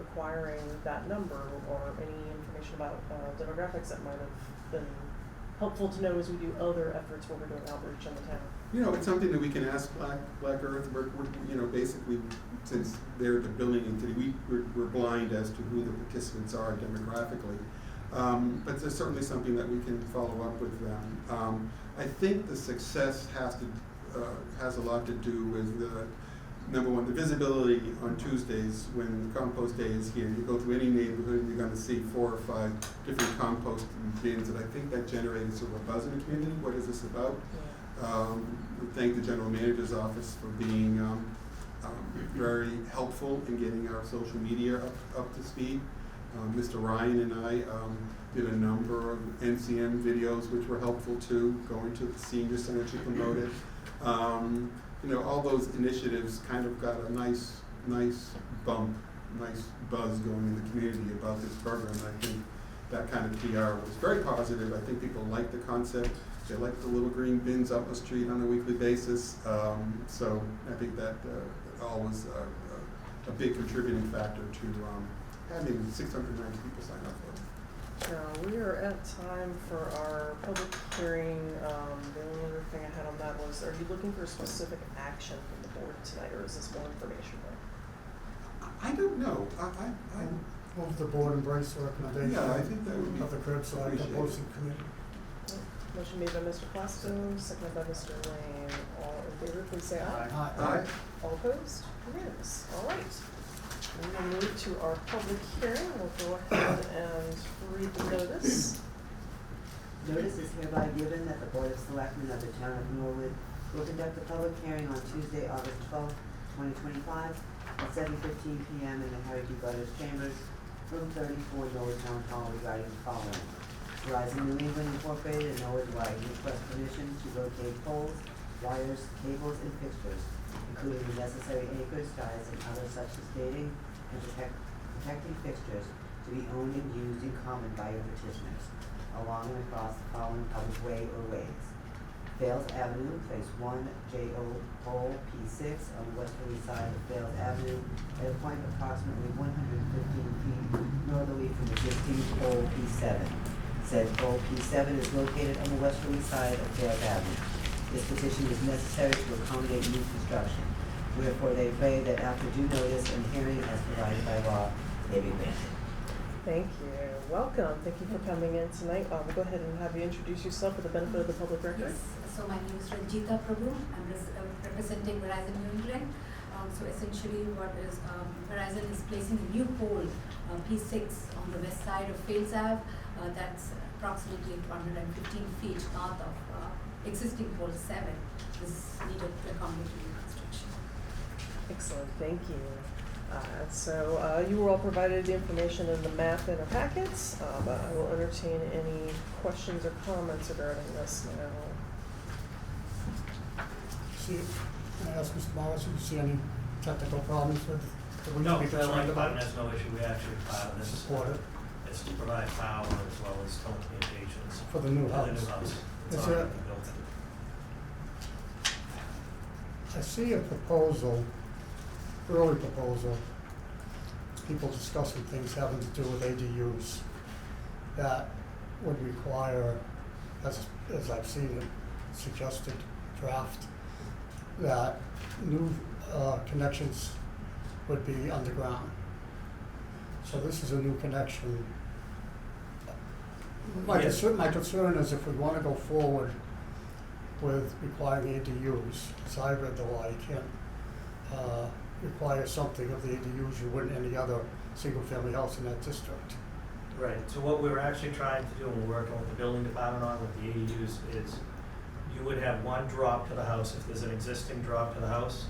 acquiring that number, or any information about demographics that might have been helpful to know as we do other efforts where we're doing outreach in the town? You know, it's something that we can ask Black Earth. We're basically, since they're the building entity, we're blind as to who the participants are demographically. But there's certainly something that we can follow up with them. I think the success has a lot to do with number one, the visibility on Tuesdays when the compost day is here. You go through any neighborhood and you're going to see 4 or 5 different compost bins, and I think that generated sort of a buzz in the community. What is this about? We thank the general manager's office for being very helpful in getting our social media up to speed. Mr. Ryan and I did a number of NCM videos which were helpful too, going to the senior center to promote it. All those initiatives kind of got a nice bump, nice buzz going in the community about this program. And I think that kind of PR was very positive. I think people like the concept. They like the little green bins up the street on a weekly basis. So I think that all was a big contributing factor to having 690 people sign up for it. We are at time for our public hearing. The only other thing I had on that was, are you looking for specific action from the board tonight, or is this more information? I don't know. I Move the board embrace the recommendation. Yeah, I think that would be of the curbside appreciated. composting committee. Motion made by Mr. Plasto, seconded by Mr. Lane. All in favor, please say aye. Aye. All opposed? Unanimous. All right. We will move to our public hearing. We'll go ahead and read the notice. Notice is hereby given that the Board of Selectmen of the Town of Norwood will conduct a public hearing on Tuesday, August 12th, 2025 at 7:15 p.m. in the Harry D. Butters Chambers, room 34, Norwood Town Hall, regarding the following. Verizon New England Incorporated and Norwood Light request permission to locate poles, wires, cables, and fixtures, including the necessary anchors, guides, and other such as dating and protecting fixtures to be owned and used in common by your petitioners, along and across the following public way or ways. Fales Avenue, place 1, J.O. pole P6 on the westerly side of Fales Avenue at a point approximately 115 feet northerly from existing pole P7. Said pole P7 is located on the westerly side of Fales Avenue. This petition is necessary to accommodate new construction. Wherefore they pray that after due notice and hearing as provided by law, they be granted. Thank you. Welcome. Thank you for coming in tonight. We'll go ahead and have you introduce yourself for the benefit of the public record. Yes, so my name is Ranjita Prabhu. I'm representing Verizon New England. So essentially what is, Verizon is placing a new pole, P6 on the west side of Fales Ave. That's approximately 215 feet north of existing pole 7. This is needed to accommodate new construction. Excellent. Thank you. So you were all provided the information in the map in our packets, but I will entertain any questions or comments regarding this now. Can I ask Mr. Morris, do you see any technical problems with that we No, should be the concerned light about? department has no issue. We actually filed this. Support it It's to provide power as well as telecommunications. for the new For house. the new house. It's Is already there- built. I see a proposal, early proposal, people discussing things having to do with ADUs that would require, as I've seen it, suggested draft, that new connections would be underground. So this is a new connection. My Yes. concern is if we want to go forward with requiring ADUs, as I read the law, you can't require something of the ADUs you wouldn't any other single-family house in that district. Right, so what we're actually trying to do, and we're working with the building department on, with the ADUs, is you would have one drop to the house. If there's an existing drop to the house,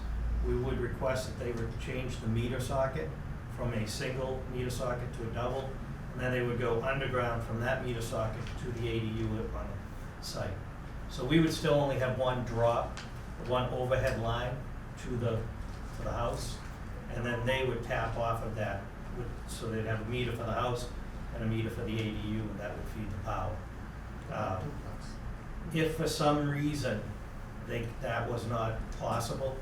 we would request that they would change the meter socket from a single meter socket to a double, and then they would go underground from that meter socket to the ADU on the site. So we would still only have one drop, one overhead line to the house, and then they would tap off of that, so they'd have a meter for the house and a meter for the ADU, and that would feed the power. If for some reason that was not possible,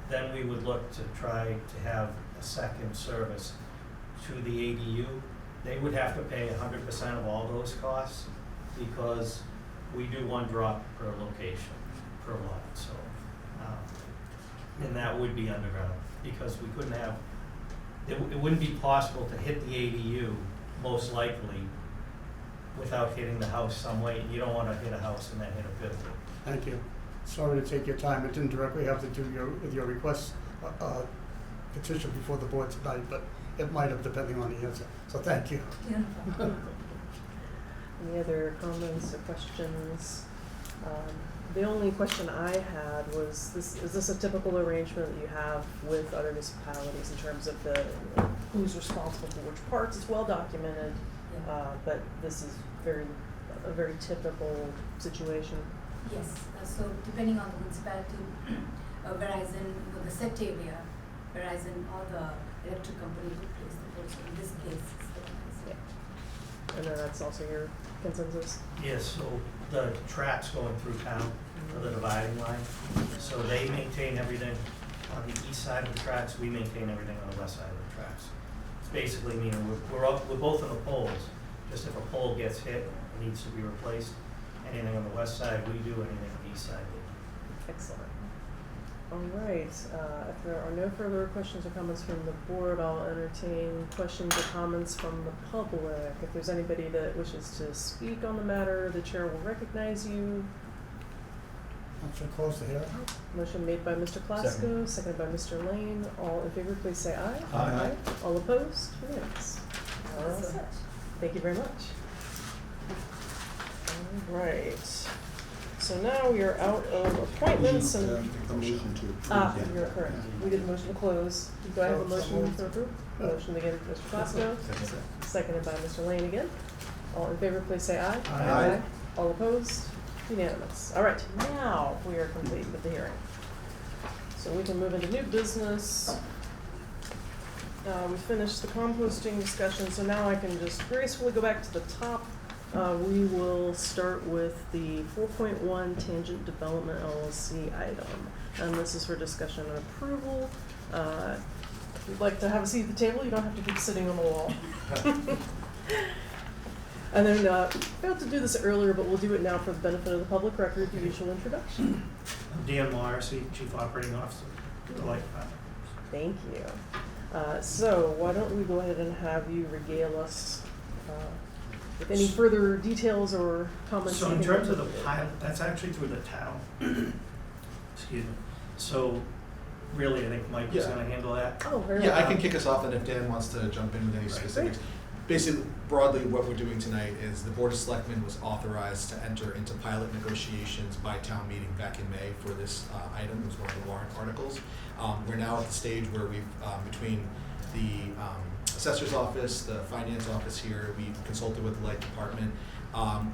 then we would look to try to have a second service to the ADU. They would have to pay 100% of all those costs, because we do one drop per location, per lot, so. And that would be underground, because we couldn't have, it wouldn't be possible to hit the ADU, most likely, without hitting the house some way. You don't want to hit a house and then hit a building. Thank you. Sorry to take your time. It didn't directly have to do with your request petition before the board tonight, but it might have, depending on the answer. So thank you. Yeah. Any other comments or questions? The only question I had was, is this a typical arrangement that you have with other municipalities in terms of who's responsible for which parts? It's well documented, but this is a very typical situation. Yes, so depending on the municipality, Verizon, the set area, Verizon or the electric company would place the poles. So in this case, it's the Verizon. Yeah. And then that's also your consensus? Yes, so the tracks going through town for the dividing line, so they maintain everything on the east side of the tracks, we maintain everything on the west side of the tracks. It's basically meaning we're both on the poles, just if a pole gets hit, it needs to be replaced. Anything on the west side, we do. Anything on the east side, we do. Excellent. All right, if there are no further questions or comments from the board, I'll entertain questions or comments from the public. If there's anybody that wishes to speak on the matter, the chair will recognize you. Motion to close the hearing. Motion made by Mr. Plasko, seconded by Mr. Lane. All in favor, please say aye. Aye. All opposed? Unanimous. All set. Thank you very much. All right. So now we are out of appointments and. A motion to approve. You're correct. We did the motion to close. Do I have a motion to approve? Motion again, Mr. Plasko, seconded by Mr. Lane again. All in favor, please say aye. Aye. All opposed? Unanimous. All right, now we are complete with the hearing. So we can move into new business. We finished the composting discussion, so now I can just gracefully go back to the top. We will start with the 4.1 Tangent Development LLC item. And this is for discussion and approval. If you'd like to have a seat at the table, you don't have to keep sitting on the wall. And then, I failed to do this earlier, but we'll do it now for the benefit of the public record, the usual introduction. I'm Dan Morrissey, Chief Operating Officer, the Light Department. Thank you. So why don't we go ahead and have you regale us with any further details or comments? So in terms of the pilot, that's actually through the town. Excuse me. So really, I think Mike is gonna handle that. Oh, very Yeah, well. I can kick us off, and if Dan wants to jump in with any specifics. Basically, broadly, what we're doing tonight is the Board of Selectmen was authorized to enter into pilot negotiations by town meeting back in May for this item. It was one of the warrant articles. We're now at the stage where we've, between the assessor's office, the finance office here, we consulted with the light department.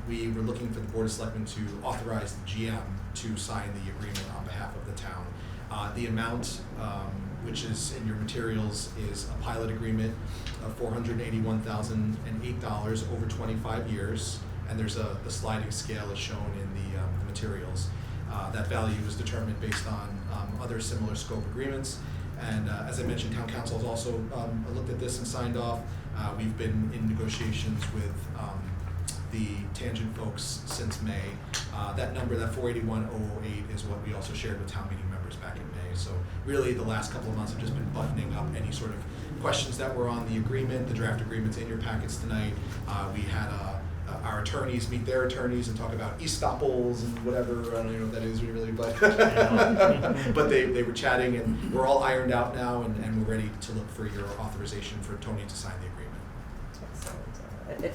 We were looking for the Board of Selectmen to authorize the GM to sign the agreement on behalf of the town. The amount, which is in your materials, is a pilot agreement of $481,008 over 25 years, and there's the sliding scale is shown in the materials. That value is determined based on other similar scope agreements. And as I mentioned, Town Council has also looked at this and signed off. We've been in negotiations with the Tangent folks since May. That number, that 481,008, is what we also shared with town meeting members back in May. So really, the last couple of months have just been buttoning up any sort of questions that were on the agreement. The draft agreement's in your packets tonight. We had our attorneys meet their attorneys and talk about estoppels and whatever. I don't even know what that is really, but but they were chatting, and we're all ironed out now, and we're ready to look for your authorization for Tony to sign the agreement. Excellent.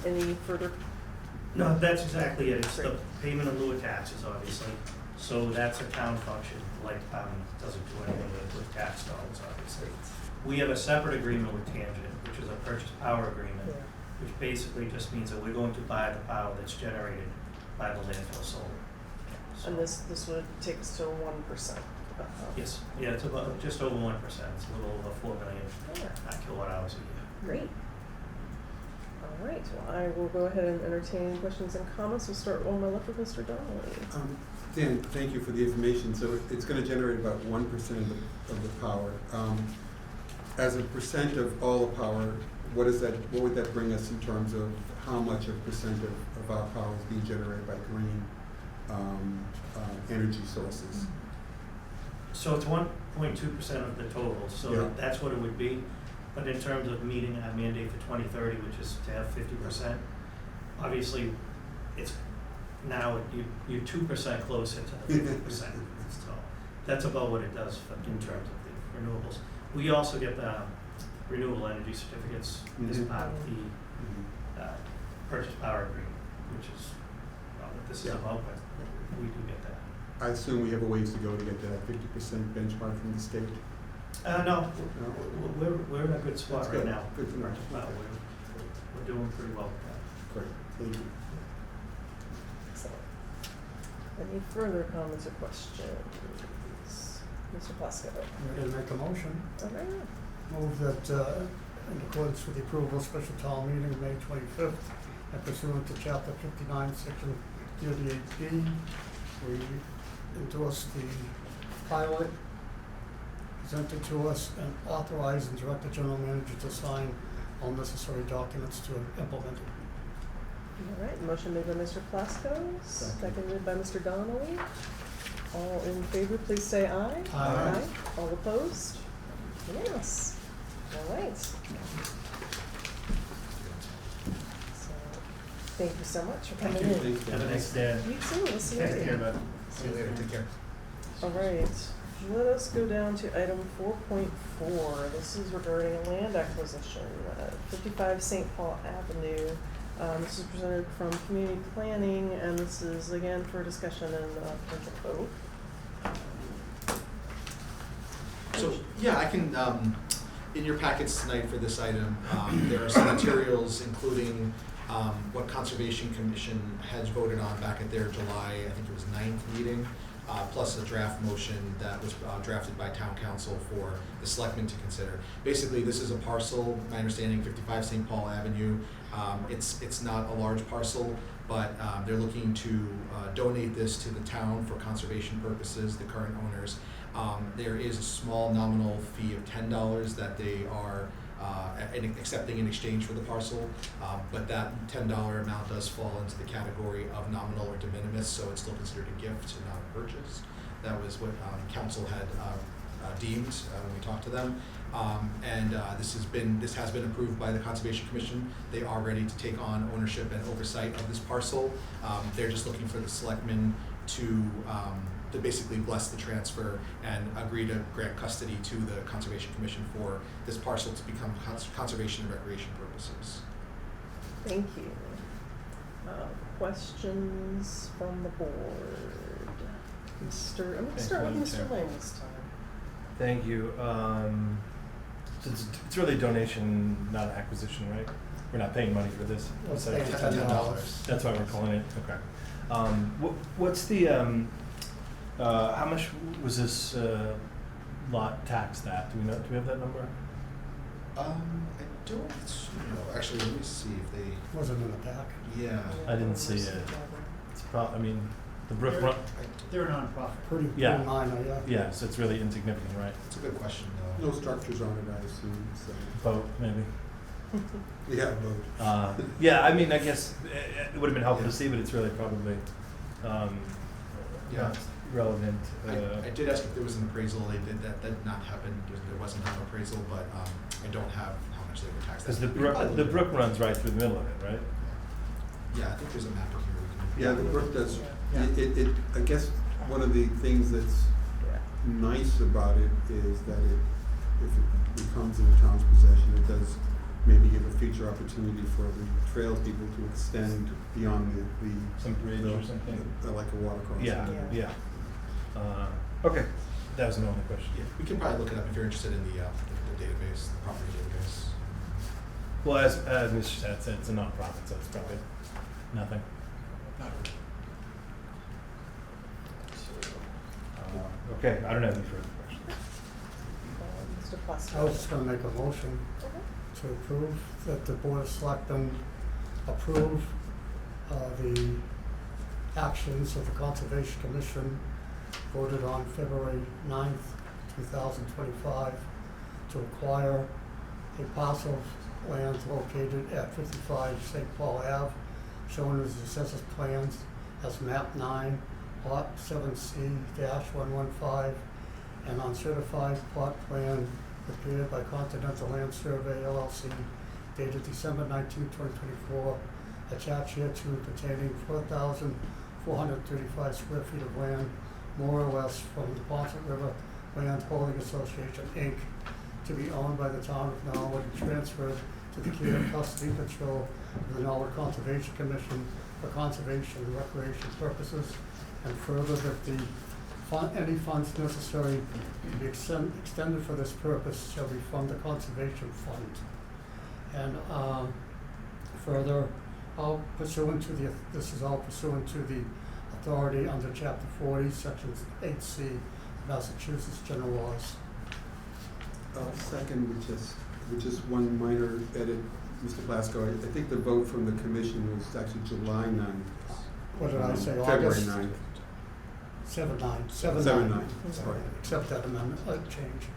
Any further? No, that's exactly it. It's the payment in lieu of taxes, obviously. So that's a town function. The light department doesn't do anything with tax dollars, obviously. We have a separate agreement with Tangent, which is a purchase power agreement, Yeah. which basically just means that we're going to buy the power that's generated by the landfill solar. So- And this would take us to 1%. Yes, yeah, it's about just over 1%. It's a little over 4 million kilowatt hours a year. Great. All right, well, I will go ahead and entertain questions and comments. We'll start on my left with Mr. Donnelly. Dan, thank you for the information. So it's going to generate about 1% of the power. As a percent of all the power, what would that bring us in terms of how much of percent of our power is being generated by green energy sources? So it's 1.2% of the total, so Yeah. that's what it would be. But in terms of meeting our mandate for 2030, which is to have 50%, obviously, it's now you're 2% closer to the 50%. So that's about what it does in terms of the renewables. We also get the renewable energy certificates as part of the purchase power agreement, which is not what this is about, but we do get that. I assume we have a ways to go to get to that 50% benchmark from the state. No, we're in a good spot That's right good. now. Good to know. We're doing pretty well with that. Great, thank you. Excellent. Any further comments or questions? Mr. Plasko. Ready to make a motion? All right. Move that in accordance with the approval of special town meeting May 25th and pursuant to chapter 59, section 38B, we endorse the pilot presented to us and authorize and direct the general manager to sign all necessary documents to implement it. All right, motion made by Mr. Plasko, seconded by Mr. Donnelly. All in favor, please say aye. Aye. All opposed? Yes. All right. So, thank you so much for coming in. Thanks, Dan. Have a nice day. You too, we'll see you Take care, later. bud. See you later, take care. All right, let us go down to item 4.4. This is regarding a land acquisition at 55 St. Paul Avenue. This is presented from community planning, and this is again for discussion and potential vote. So, yeah, I can, in your packets tonight for this item, there are some materials including what Conservation Commission has voted on back at their July, I think it was 9th meeting, plus a draft motion that was drafted by Town Council for the Selectmen to consider. Basically, this is a parcel, my understanding, 55 St. Paul Avenue. It's not a large parcel, but they're looking to donate this to the town for conservation purposes, the current owners. There is a small nominal fee of $10 that they are accepting in exchange for the parcel, but that $10 amount does fall into the category of nominal or de minimis, so it's still considered a gift and not a purchase. That was what council had deemed when we talked to them. This has been approved by the Conservation Commission. They are ready to take on ownership and oversight of this parcel. They're just looking for the selectmen to basically bless the transfer and agree to grant custody to the Conservation Commission for this parcel to become conservation and recreation purposes. Thank you. Questions from the board? I'm going to start with Mr. Lane this time. Thank you. So it's really a donation, not an acquisition, right? We're not paying money for this. Let's Is that- take $10. That's why we're calling it, okay. What's the, how much was this lot taxed at? Do we have that number? I don't know. Actually, let me see if they. Wasn't in the pack. Yeah. I didn't see it. It's I mean, the Brook Run, They're a nonprofit. Pretty Yeah. minor, yeah. yeah, so it's really insignificant, right? That's a good question, though. No structures on it, I assume, so. Boat, maybe. Yeah, both. Yeah, I mean, I guess it would have been helpful to see, but it's really probably Yeah. not relevant. I did ask if there was an appraisal. That did not happen. There wasn't an appraisal, but I don't have how much they were taxed. Because the brook runs right through the middle of it, right? Yeah, I think there's a map in here. Yeah, the brook does, Yeah. I guess one of the things that's nice about it is that if it becomes in the town's possession, it does maybe give a future opportunity for the trails people to extend beyond the Some bridge or something? like a water crossing. Yeah. Okay, that was my only question. Yeah, we can probably look it up if you're interested in the database, the property database. Well, as Mr. Sat said, it's a nonprofit, so it's probably nothing. Not really. Okay, I don't have any further questions. Mr. Plasko. I was just gonna make a motion Okay. to approve that the Board of Selectmen approve the actions of the Conservation Commission voted on February 9th, 2025 to acquire a parcel of land located at 55 St. Paul Ave, shown as the assessor's plans as map 9, lot 7C-115, and on certified plot plan prepared by Continental Land Survey LLC, dated December 19, 2024, attached here to containing 4,435 square feet of land, more or less from the Paunchet River Land Holding Association, Inc., to be owned by the town of Norwood and transferred to the care, custody, and control of the Norwood Conservation Commission for conservation and recreation purposes, and further that any funds necessary to be extended for this purpose shall be from the Conservation Fund. And further, this is all pursuant to the authority under Chapter 40, Section 8C, Massachusetts General Laws. Second, with just one minor edit, Mr. Plasko, I think the vote from the commission was actually July 9th. What did I say, February August? 9th. 7-9. 7-9, sorry. Accept that amendment, change.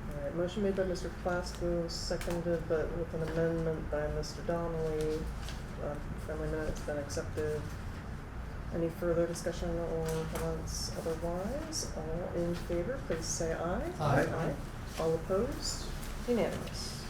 All right, motion made by Mr. Plasko, seconded but with an amendment by Mr. Donnelly. Friendly minute's been accepted. Any further discussion or comments otherwise? All in favor, please say aye. Aye. All opposed? Unanimous.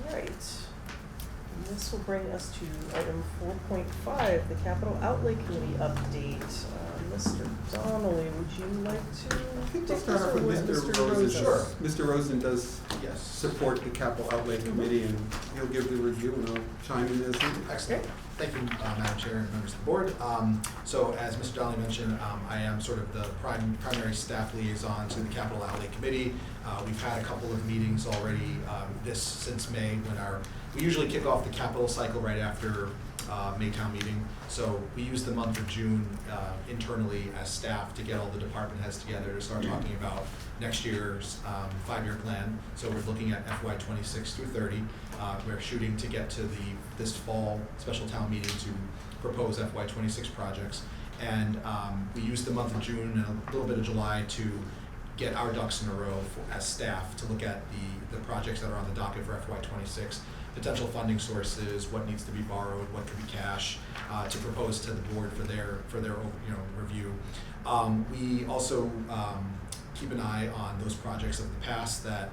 All right. And this will bring us to item 4.5, the Capital Outlay Committee update. Mr. Donnelly, would you like to I think take we'll start this off or with would Mr. Rosen. Sure. Mr. Rosen does Yes. support the Capital Outlay Committee, and he'll give the review, and I'll chime in as needed. Excellent. Thank you, Madam Chair and members of the board. So as Mr. Donnelly mentioned, I am sort of the primary staff liaison to the Capital Outlay Committee. We've had a couple of meetings already since May when we usually kick off the capital cycle right after Maytown meeting. So we use the month of June internally as staff to get all the department heads together to start talking about next year's 5-year plan. So we're looking at FY 26 through 30. We're shooting to get to this fall special town meeting to propose FY 26 projects. And we use the month of June and a little bit of July to get our ducks in a row as staff to look at the projects that are on the docket for FY 26. Potential funding sources, what needs to be borrowed, what could be cash, to propose to the board for their review. We also keep an eye on those projects of the past that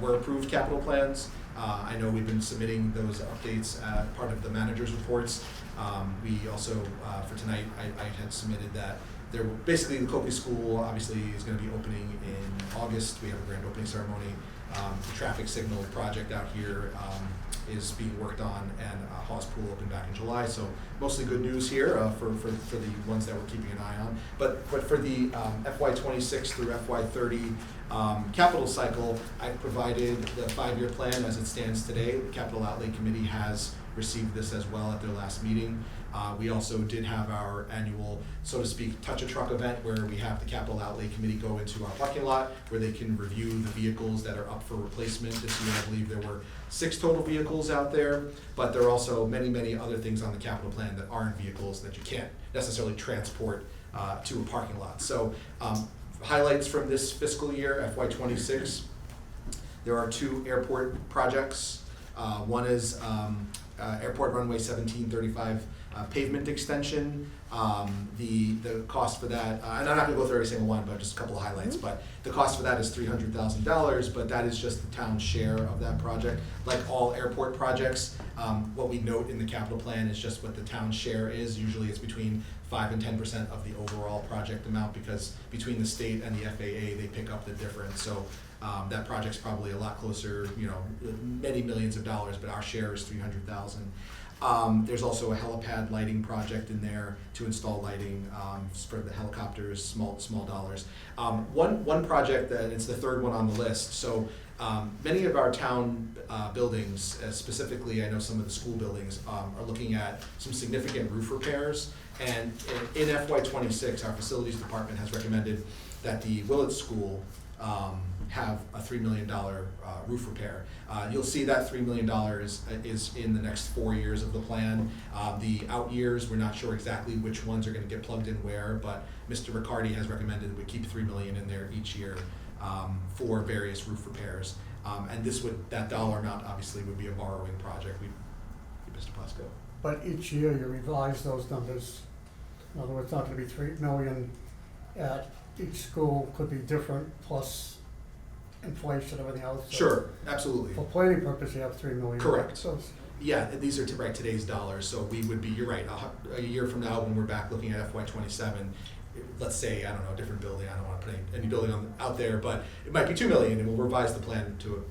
were approved capital plans. I know we've been submitting those updates as part of the manager's reports. We also, for tonight, I had submitted that basically the Copley School obviously is going to be opening in August. We have a grand opening ceremony. The traffic signal project out here is being worked on, and Hawes Pool opened back in July. So mostly good news here for the ones that we're keeping an eye on. But for the FY 26 through FY 30 capital cycle, I provided the 5-year plan as it stands today. The Capital Outlay Committee has received this as well at their last meeting. We also did have our annual, so to speak, touch-a-truck event where we have the Capital Outlay Committee go into our parking lot where they can review the vehicles that are up for replacement. This year, I believe there were 6 total vehicles out there, but there are also many, many other things on the capital plan that aren't vehicles that you can't necessarily transport to a parking lot. So highlights from this fiscal year, FY 26, there are 2 airport projects. One is Airport Runway 1735 pavement extension. The cost for that, and I'm not going to go through every single one, but just a couple of highlights. But the cost for that is $300,000, but that is just the town's share of that project. Like all airport projects, what we note in the capital plan is just what the town's share is. Usually it's between 5 and 10% of the overall project amount, because between the state and the FAA, they pick up the difference. So That project's probably a lot closer, many millions of dollars, but our share is $300,000. There's also a helipad lighting project in there to install lighting for the helicopters, small dollars. One project that it's the third one on the list. So many of our town buildings, specifically I know some of the school buildings, are looking at some significant roof repairs. And in FY26, our facilities department has recommended that the Willett School have a $3 million roof repair. You'll see that $3 million is in the next 4 years of the plan. The out years, we're not sure exactly which ones are going to get plugged in where, but Mr. Riccardi has recommended that we keep $3 million in there each year for various roof repairs. And that dollar amount obviously would be a borrowing project. Mr. Plasko. But each year you revise those numbers. In other words, it's not going to be $3 million at each school, could be different, plus inflation, everything else. So Sure, absolutely. for planning purpose, you have $3 million. Correct. So Yeah, these are today's dollars, so we would be, you're right, a year from now when we're back looking at FY27, let's say, I don't know, a different building, I don't want to put any building out there, but it might be $2 million, and we'll revise the plan to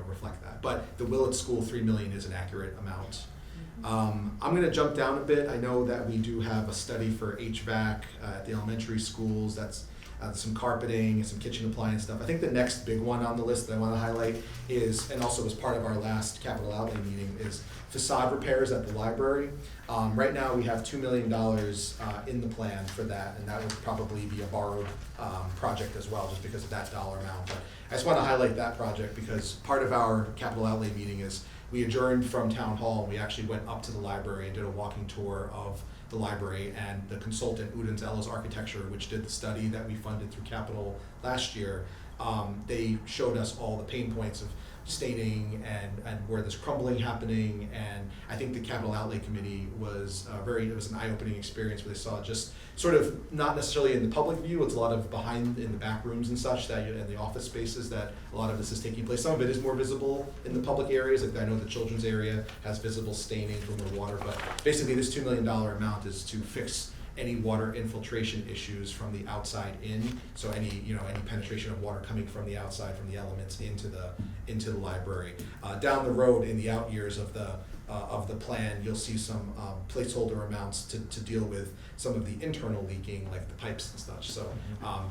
reflect that. But the Willett School $3 million is an accurate amount. I'm going to jump down a bit. I know that we do have a study for HVAC at the elementary schools. That's some carpeting and some kitchen appliance stuff. I think the next big one on the list that I want to highlight is, and also as part of our last capital outlay meeting, is facade repairs at the library. Right now we have $2 million in the plan for that, and that would probably be a borrowed project as well, just because of that dollar amount. But I just want to highlight that project because part of our capital outlay meeting is we adjourned from town hall and we actually went up to the library and did a walking tour of the library, and the consultant Udens Ellis Architecture, which did the study that we funded through capital last year, they showed us all the pain points of staining and where there's crumbling happening. And I think the capital outlay committee was it was an eye-opening experience where they saw just sort of not necessarily in the public view, it's a lot of behind in the back rooms and such in the office spaces that a lot of this is taking place. Some of it is more visible in the public areas, like I know the children's area has visible staining from the water, but basically this $2 million amount is to fix any water infiltration issues from the outside in. So any penetration of water coming from the outside, from the elements into the library. Down the road in the out years of the plan, you'll see some placeholder amounts to deal with some of the internal leaking, like the pipes and such. So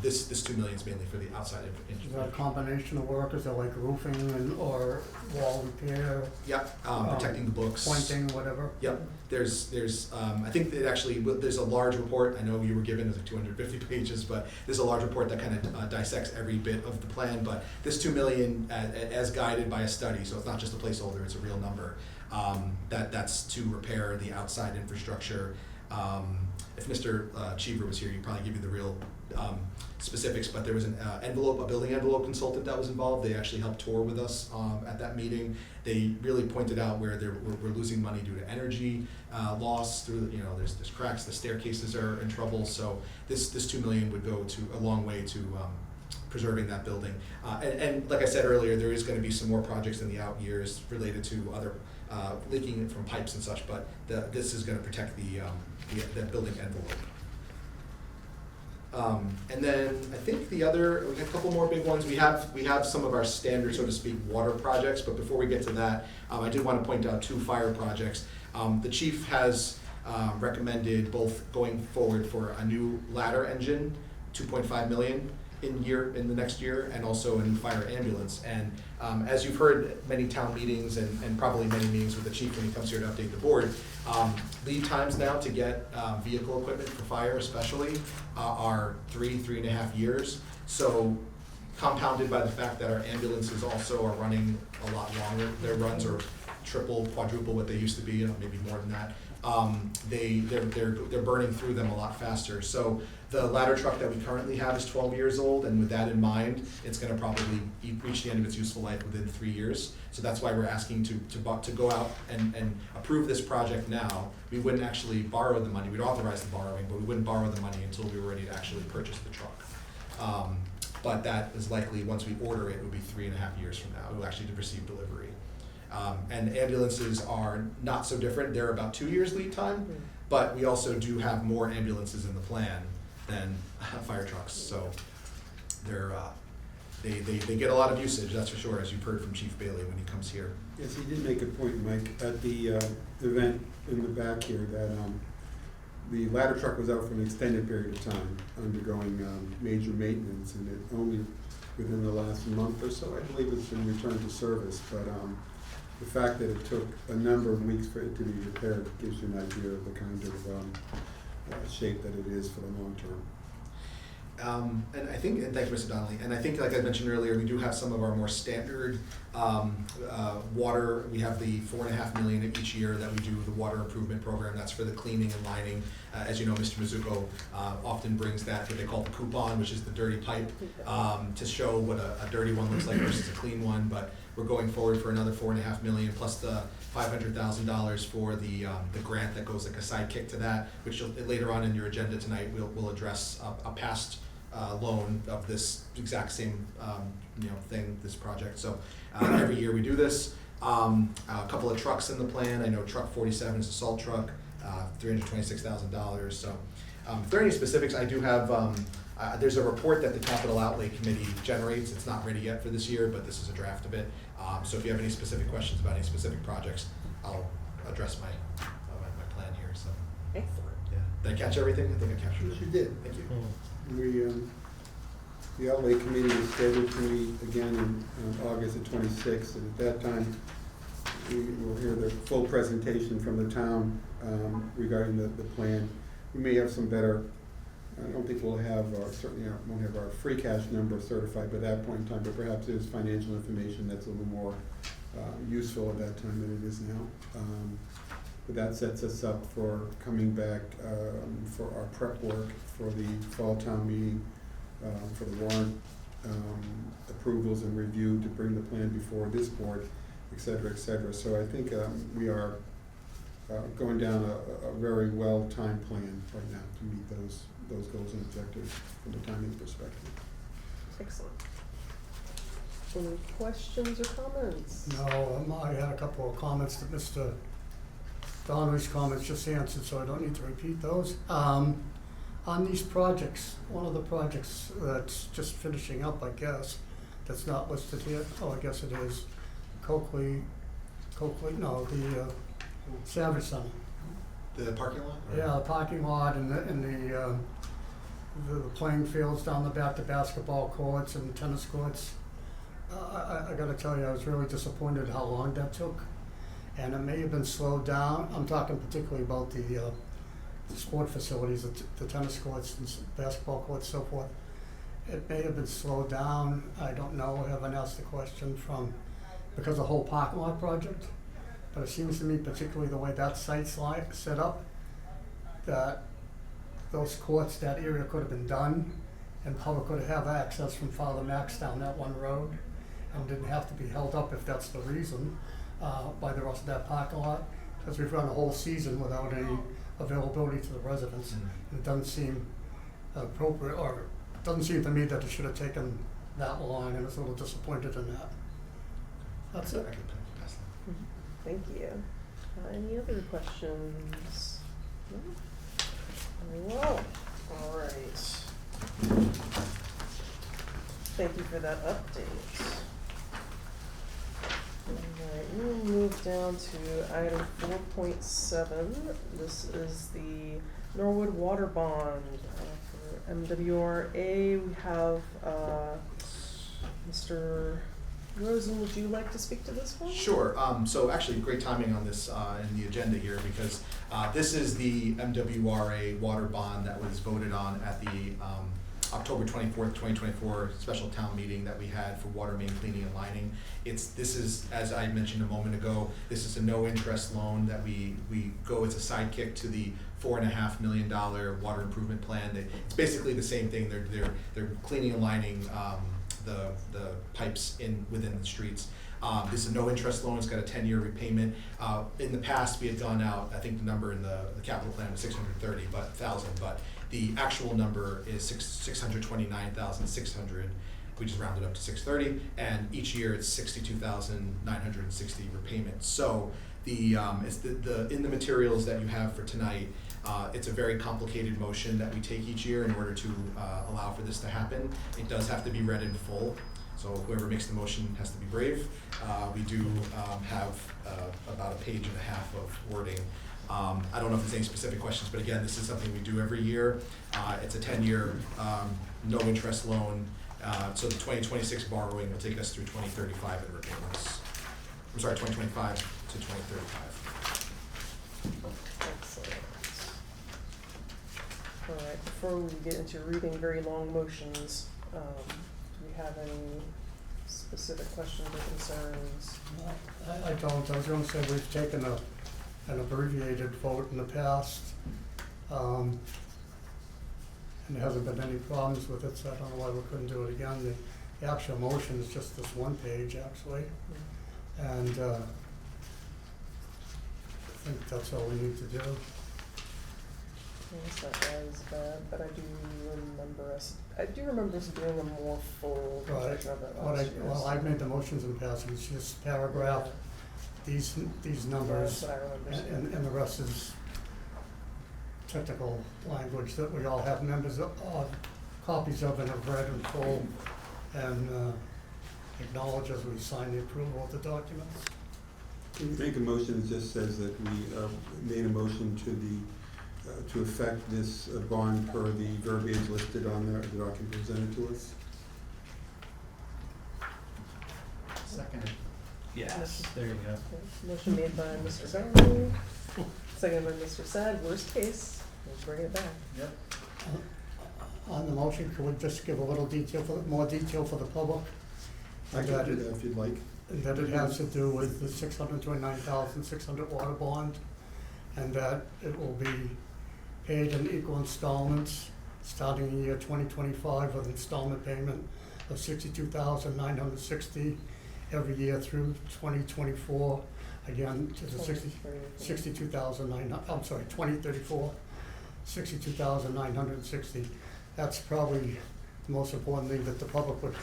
this $2 million is mainly for the outside is that a combination of work? Is it like roofing or wall repair? Yep, protecting the books. Pointing, whatever? Yep. There's I think that actually there's a large report. I know you were given like 250 pages, but there's a large report that kind of dissects every bit of the plan. But this $2 million, as guided by a study, so it's not just a placeholder; it's a real number. That's to repair the outside infrastructure. If Mr. Cheever was here, he'd probably give you the real specifics, but there was a building envelope consultant that was involved. They actually helped tour with us at that meeting. They really pointed out where we're losing money due to energy loss. Through there's cracks, the staircases are in trouble. So this $2 million would go a long way to preserving that building. And like I said earlier, there is going to be some more projects in the out years related to other leaking from pipes and such. But this is going to protect the building envelope. And then I think we got a couple more big ones. We have some of our standard, so to speak, water projects, but before we get to that, I did want to point out 2 fire projects. The chief has recommended both going forward for a new ladder engine, $2.5 million in the next year, and also a new fire ambulance. And as you've heard many town meetings and probably many meetings with the chief when he comes here to update the board, lead times now to get vehicle equipment for fire especially are 3.5 years. So compounded by the fact that our ambulances also are running a lot longer. Their runs are triple, quadruple what they used to be, maybe more than that. They're burning through them a lot faster. So the ladder truck that we currently have is 12 years old, and with that in mind, it's going to probably reach the end of its useful life within 3 years. So that's why we're asking to go out and approve this project now. We wouldn't actually borrow the money. We'd authorize the borrowing, but we wouldn't borrow the money until we were ready to actually purchase the truck. But that is likely, once we order it, would be 3.5 years from now. We'll actually receive delivery. And ambulances are not so different. They're about 2 years lead time, but we also do have more ambulances in the plan than fire trucks. So they're they get a lot of usage, that's for sure, as you've heard from Chief Bailey when he comes here. Yes, he did make a point, Mike, at the event in the back here, that the ladder truck was out for an extended period of time, undergoing major maintenance, and it only within the last month or so, I believe it's been returned to service. But the fact that it took a number of weeks for it to be repaired gives you an idea of the kind of shape that it is for the long term. And I think, and thank you, Mr. Donnelly, and I think, like I mentioned earlier, we do have some of our more standard water. We have the $4.5 million each year that we do the water improvement program. That's for the cleaning and lining. As you know, Mr. Mizuko often brings that, what they call the coupon, which is the dirty pipe, to show what a dirty one looks like versus a clean one. But we're going forward for another $4.5 million plus the $500,000 for the grant that goes like a sidekick to that, which later on in your agenda tonight we'll address a past loan of this exact same thing, this project. So every year we do this. A couple of trucks in the plan. I know truck 47 is a salt truck, $326,000. So if there are any specifics, I do have, there's a report that the Capital Outlay Committee generates. It's not ready yet for this year, but this is a draft of it. So if you have any specific questions about any specific projects, I'll address my plan here. So Excellent. yeah, did I catch everything? I think I captured it. Yes, you did. Thank you. The Outlay Committee is scheduled to meet again in August the 26th, and at that time, we will hear the full presentation from the town regarding the plan. We may have some better, I don't think we'll have, certainly won't have our free cash number certified by that point in time, but perhaps there's financial information that's a little more useful at that time than it is now. But that sets us up for coming back for our prep work for the fall town meeting, for the warrant approvals and review to bring the plan before this board, et cetera, et cetera. So I think we are going down a very well-timed plan right now to meet those goals and objectives from a timing perspective. Excellent. Any questions or comments? No, I had a couple of comments that Mr. Donnelly's comments just answered, so I don't need to repeat those. On these projects, one of the projects that's just finishing up, I guess, that's not listed here, oh, I guess it is, Coakley, the Savage Center. The parking lot? Or? Yeah, the parking lot and the playing fields down the back, the basketball courts and tennis courts. I gotta tell you, I was really disappointed how long that took. And it may have been slowed down. I'm talking particularly about the sport facilities, the tennis courts and basketball courts, so forth. It may have been slowed down. I don't know. I haven't asked the question because of the whole parking lot project. But it seems to me, particularly the way that site's set up, that those courts, that area could have been done, and public could have access from Father Max down that one road, and didn't have to be held up if that's the reason. By the rest of that parking lot, because we've run a whole season without any availability to the residents. And it doesn't seem appropriate, or it doesn't seem to me that it should have taken that long, and I was a little disappointed in that. That's it. Thank you. Any other questions? No? Very well. All right. Thank you for that update. Alright, we'll move down to item 4.7. This is the Norwood Water Bond for MWRA. We have Mr. Rosen, would you like to speak to this one? Sure. So actually, great timing on this in the agenda here, because this is the MWRA water bond that was voted on at the October 24th, 2024 special town meeting that we had for water main cleaning and lining. This is, as I mentioned a moment ago, this is a no interest loan that we go as a sidekick to the $4.5 million water improvement plan. It's basically the same thing. They're cleaning and lining the pipes within the streets. This is a no interest loan. It's got a 10-year repayment. In the past, we had gone out, I think the number in the capital plan was $630,000, but the actual number is $629,600. We just rounded up to $630,000, and each year it's $62,960 repayments. So it's in the materials that you have for tonight. It's a very complicated motion that we take each year in order to allow for this to happen. It does have to be read in full. So whoever makes the motion has to be brave. We do have about a page and a half of wording. I don't know if there's any specific questions, but again, this is something we do every year. It's a 10-year, no interest loan. So the 2026 borrowing will take us through 2035 in repayments. I'm sorry, 2025 to 2035. Excellent. All right, before we get into reading very long motions, do we have any specific questions or concerns? I don't. I was gonna say we've taken an abbreviated vote in the past, and there hasn't been any problems with it, so I don't know why we couldn't do it again. The actual motion is just this one page, actually, and I think that's all we need to do. It's not as bad, but I do remember us doing a more full Right. version of it last year. Well, I've made the motions in the past, and it's just paragraph, these numbers, That's what I remember seeing. and the rest is technical language that we all have members of, copies of and have read in full, and acknowledge as we sign the approval of the documents. Can you make a motion that just says that we made a motion to affect this bond per the verbiage listed on the document presented to us? Seconded. Yes, there you go. Okay. Motion made by Mr. Donnelly, seconded by Mr. Sad. Worst case, we'll bring it back. Yep. On the motion, could we just give a little more detail for the public? I can do that if you'd like. And that it has to do with the 629,600 water bond, and that it will be paid in equal installments starting in the year 2025 with installment payment of $62,960 every year through 2024. Again, to the 2034, $62,960. That's probably the most important thing, that the public would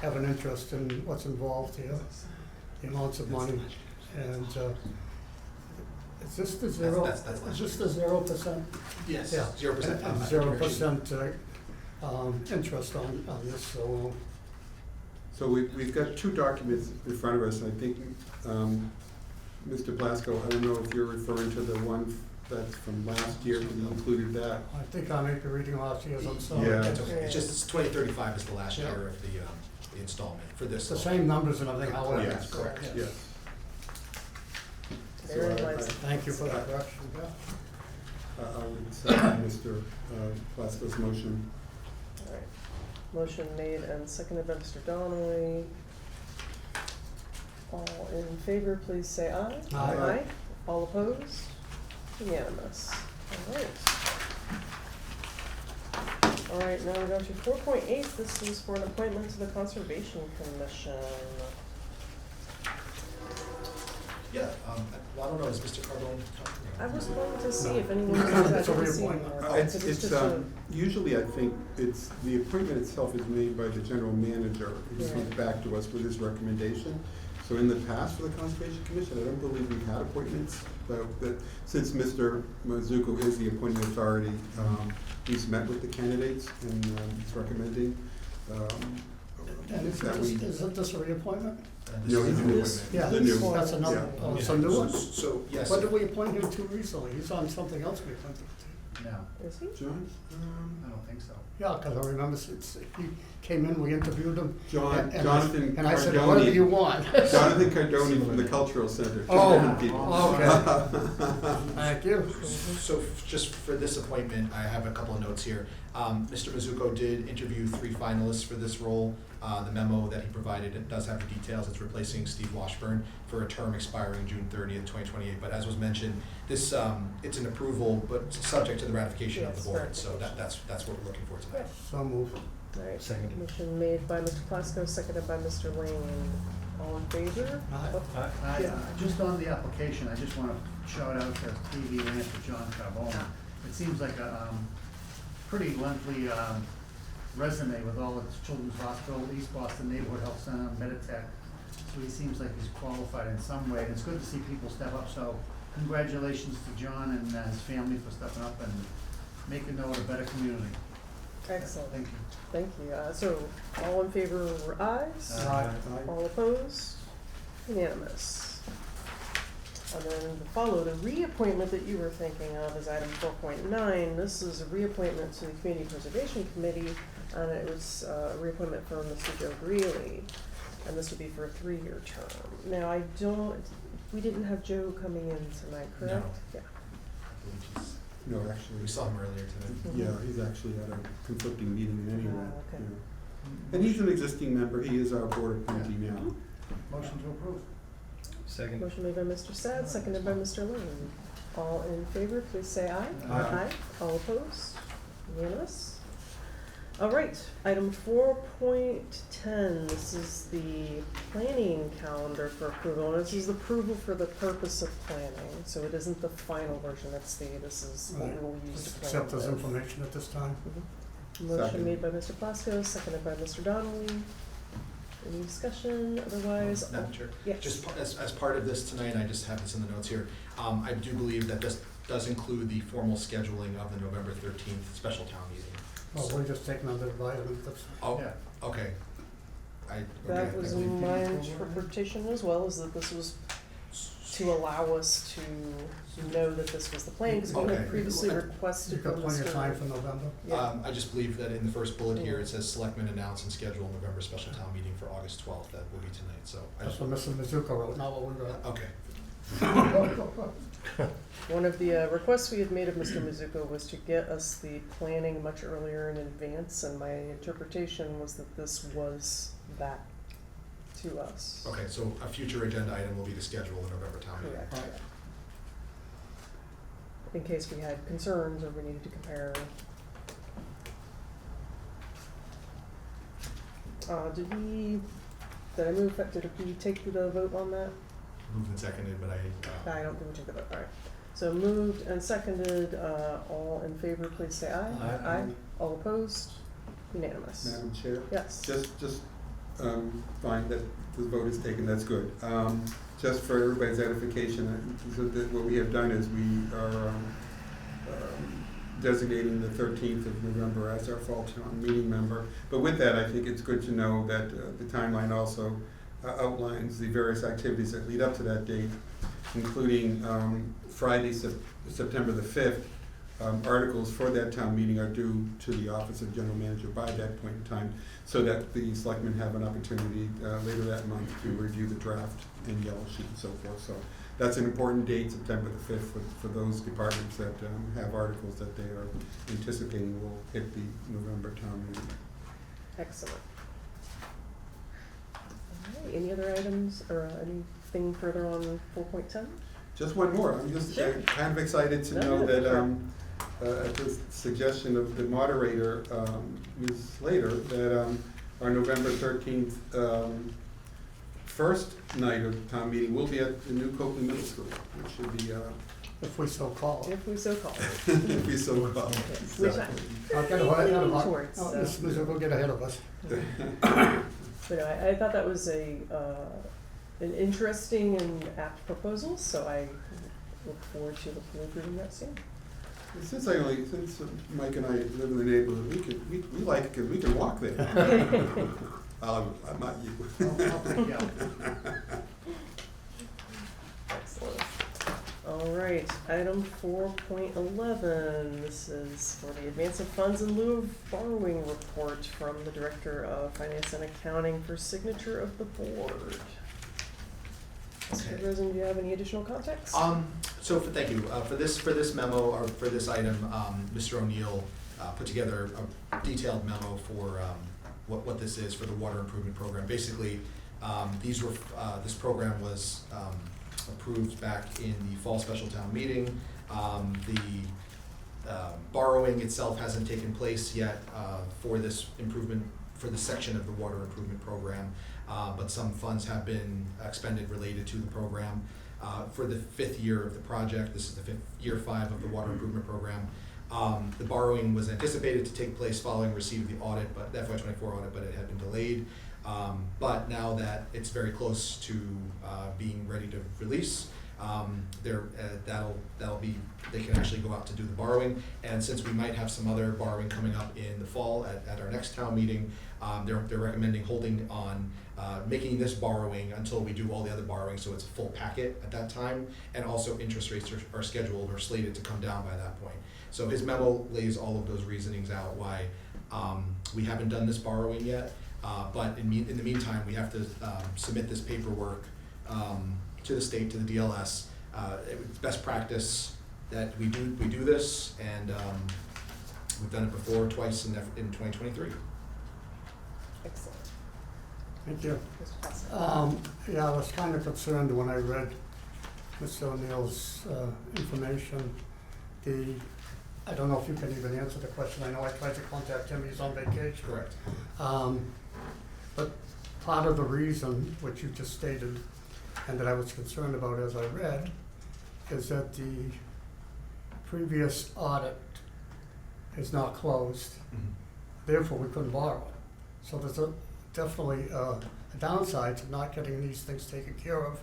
have an interest in what's involved here, the amounts of money. And is this the zero? That's Is this the 0%? Yes, Yeah. 0%. 0% interest on this, so. So we've got two documents in front of us. I think, Mr. Plasko, I don't know if you're referring to the one that's from last year, but you included that. I think I may be reading last year's, I'm sorry. Yeah. That's okay. It's just 2035 is the last year of the installment for this. It's the same numbers and everything, however. Yes, correct, yes. Very So nice. Thank you for that correction, yeah. I would second Mr. Plasko's motion. All right. Motion made and seconded by Mr. Donnelly. All in favor, please say aye. Aye. All opposed? Unanimous. All right. All right, now we're down to 4.8. This is for an appointment to the Conservation Commission. Yeah, well, I don't know, is Mr. Carbone? I was going to see if anyone No. was It's a to see reappointment. more. It's, just a- usually I think it's, the appointment itself is made by the general manager, who comes back to us with his recommendation. So in the past for the Conservation Commission, I don't believe we've had appointments, but since Mr. Mizuko is the appointing authority, he's met with the candidates and he's recommending And that we. isn't this a reappointment? No, he's a new This- appointment. Yeah, The new. that's another, Yeah. oh, it's a new one? So, yes. When did we appoint him to recently? He's on something else we appointed him to. No, Is he? John? I don't think so. Yeah, because I remember he came in, we interviewed him. and I- Jonathan And I said, Cardone. what do you want? Jonathan Cardone from the Cultural Center. Two Oh, different people. okay. Thank you. So just for this appointment, I have a couple of notes here. Mr. Mizuko did interview 3 finalists for this role. The memo that he provided, it does have the details. It's replacing Steve Washburn for a term expiring June 30th, 2028. But as was mentioned, this, it's an approval, but subject to the ratification of Yes, the board. ratification. So that's what we're looking for tonight. So moved. All right. Seconded. Motion made by Mr. Plasko, seconded by Mr. Lane. All in favor? Aye. Yeah. Just on the application, I just want to shout out to TV and to John Carbone. It seems like a pretty lengthy resume with all the Children's Hospital, East Boston Neighborhood Health Center, Meditech. So he seems like he's qualified in some way, and it's good to see people step up. So congratulations to John and his family for stepping up and making Norwood a better community. Excellent. Thank you. Thank you. So, all in favor, ayes? Aye. All opposed? Unanimous. And then to follow, the reappointment that you were thinking of is item 4.9. This is a reappointment to the Community Preservation Committee, and it was a reappointment for Mr. Joe Greeley. And this would be for a 3-year term. Now, we didn't have Joe coming in tonight, correct? No. Yeah. No, actually. We saw him earlier today. Yeah, he's actually at a conflicting meeting in any event. Okay. Yeah. And he's an existing member, he is our board appointee now. Motion to approve. Second. Motion made by Mr. Sad, seconded by Mr. Lane. All in favor, please say aye. Aye. All opposed? Unanimous? All right, item 4.10, this is the planning calendar for approval, and this is approval for the purpose of planning, so it isn't the final version, this is what we will use to plan. Accept this with. information at this time. Motion Second. made by Mr. Plasko, seconded by Mr. Donnelly. Any discussion, otherwise? Madam Chair? Yes. Just as part of this tonight, I just have this in the notes here, I do believe that this does include the formal scheduling of the November 13th special town meeting. Well, we're just taking under advisement, that's, Oh, Yeah. okay. That okay, was I believe- my interpretation as well, is that this was to allow us to know that this was the plan, because we Okay. had previously requested you've from got plenty of time Mr. for November. Yeah. I just believe that in the first bullet here, it says Selectmen announce and schedule November special town meeting for August 12th. That will be tonight, so. I That's just what Mr. Mizuko wrote, not what we wrote. Okay. One of the requests we had made of Mr. Mizuko was to get us the planning much earlier in advance, and my interpretation was that this was that to us. Okay, so a future agenda item will be to schedule the November town meeting. Correct. In case we had concerns or we needed to compare. Did we take the vote on that? Moved and seconded, but I don't think we took the vote, all right. So moved and seconded, all in favor, please say aye. Aye. All opposed? Unanimous. Madam Chair? Yes. Just fine that the vote is taken, that's good. Just for everybody's edification, so that what we have done is we are designating the 13th of November as our fall town meeting member. But with that, I think it's good to know that the timeline also outlines the various activities that lead up to that date, including Friday, September the 5th. Articles for that town meeting are due to the Office of General Manager by that point in time, so that the selectmen have an opportunity later that month to review the draft and yellow sheet and so forth. So that's an important date, September the 5th, for those departments that have articles that they are anticipating will hit the November town meeting. Excellent. All right, any other items or anything further on 4.10? Just one more. I'm just Sure. kind of excited to know that at the suggestion of the moderator, Ms. Slater, that our November 13th first night of town meeting will be at the new Copeland Middle School, which should be, If we so call. If we so call. if we so call. Yes, which I'll get ahead of us. towards, No, so. Mr. Mizuko, get ahead of us. But no, I thought that was an interesting and apt proposal, so I look forward to approving that soon. Since Mike and I live in the neighborhood, we like it because we can walk there. I'm not you. Yeah. Excellent. All right, item 4.11, this is for the advance of funds in lieu of borrowing report from the Director of Finance and Accounting for signature of the board. Mr. Okay. Rosen, do you have any additional context? Thank you. For this memo, or for this item, Mr. O'Neill put together a detailed memo for what this is for the water improvement program. Basically, this program was approved back in the fall special town meeting. The borrowing itself hasn't taken place yet for this improvement, for this section of the water improvement program, but some funds have been expended related to the program. For the 5th year of the project, this is the year 5 of the water improvement program. The borrowing was anticipated to take place following receipt of the audit, but the FY24 audit, but it had been delayed. But now that it's very close to being ready to release, that'll be, they can actually go out to do the borrowing. And since we might have some other borrowing coming up in the fall at our next town meeting, they're recommending holding on, making this borrowing until we do all the other borrowing, so it's a full packet at that time. And also interest rates are scheduled or slated to come down by that point. So his memo lays all of those reasonings out why we haven't done this borrowing yet. But in the meantime, we have to submit this paperwork to the state, to the DLS. It's best practice that we do this, and we've done it before, twice in 2023. Excellent. Thank you. Mr. Costa. Yeah, I was kind of concerned when I read Mr. O'Neill's information. I don't know if you can even answer the question. I know I tried to contact him, he's on vacation. Correct. But part of the reason, which you just stated, and that I was concerned about as I read, is that the previous audit is not closed. Mm-hmm. Therefore, we couldn't borrow. So there's definitely a downside to not getting these things taken care of,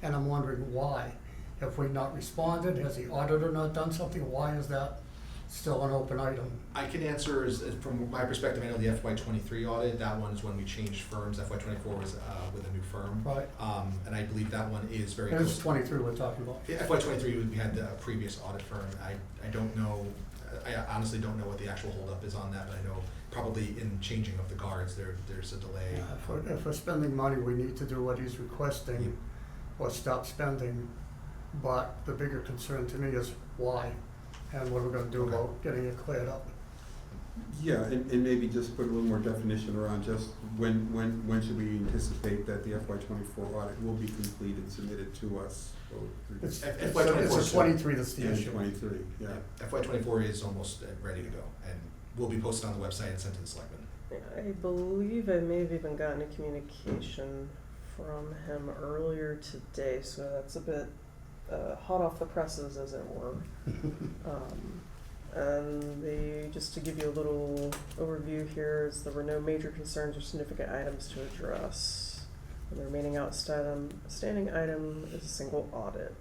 and I'm wondering why. Have we not responded? Has the auditor not done something? Why is that still an open item? I can answer as from my perspective. I know the FY23 audit, that one is when we changed firms. FY24 was with a new firm. Right. And I believe that one is very This close. is 23 we're talking about. FY23, we had the previous audit firm. I don't know, I honestly don't know what the actual holdup is on that, but I know probably in changing of the guards, there's a delay. If we're spending money, we need to do what he's requesting or stop spending. But the bigger concern to me is why, and what we're gonna do about getting it cleared up. Yeah, and maybe just put a little more definition around just when should we anticipate that the FY24 audit will be completed, submitted to us? It's FY24 a 23 that's the And issue. 23, yeah. FY24 is almost ready to go and will be posted on the website and sent to the selectmen. I believe I may have even gotten a communication from him earlier today, so that's a bit hot off the presses, as it were. And just to give you a little overview here, is there were no major concerns or significant items to address. And the remaining outstanding item is a single audit.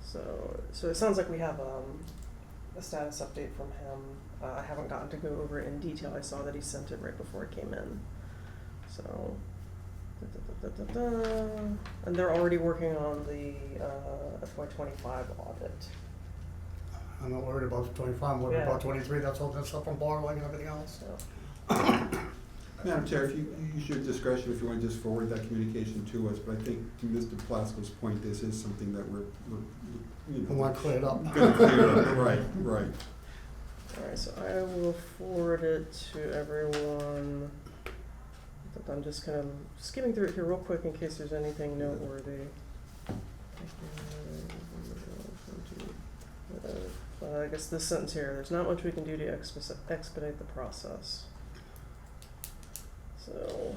So it sounds like we have a status update from him. I haven't gotten to go over it in detail. I saw that he sent it right before it came in. So, and they're already working on the FY25 audit. I'm not worried about 25, I'm worried about 23, that's holding us up from borrowing and everything else. Madam Chair, if you use your discretion, if you want to just forward that communication to us, but I think to Mr. Plasko's point, this is something that we're We want to clear it up. gonna clear up. Right. All right, so I will forward it to everyone. I'm just kind of skimming through it here real quick in case there's anything noteworthy. I guess this sentence here, there's not much we can do to expedite the process. So.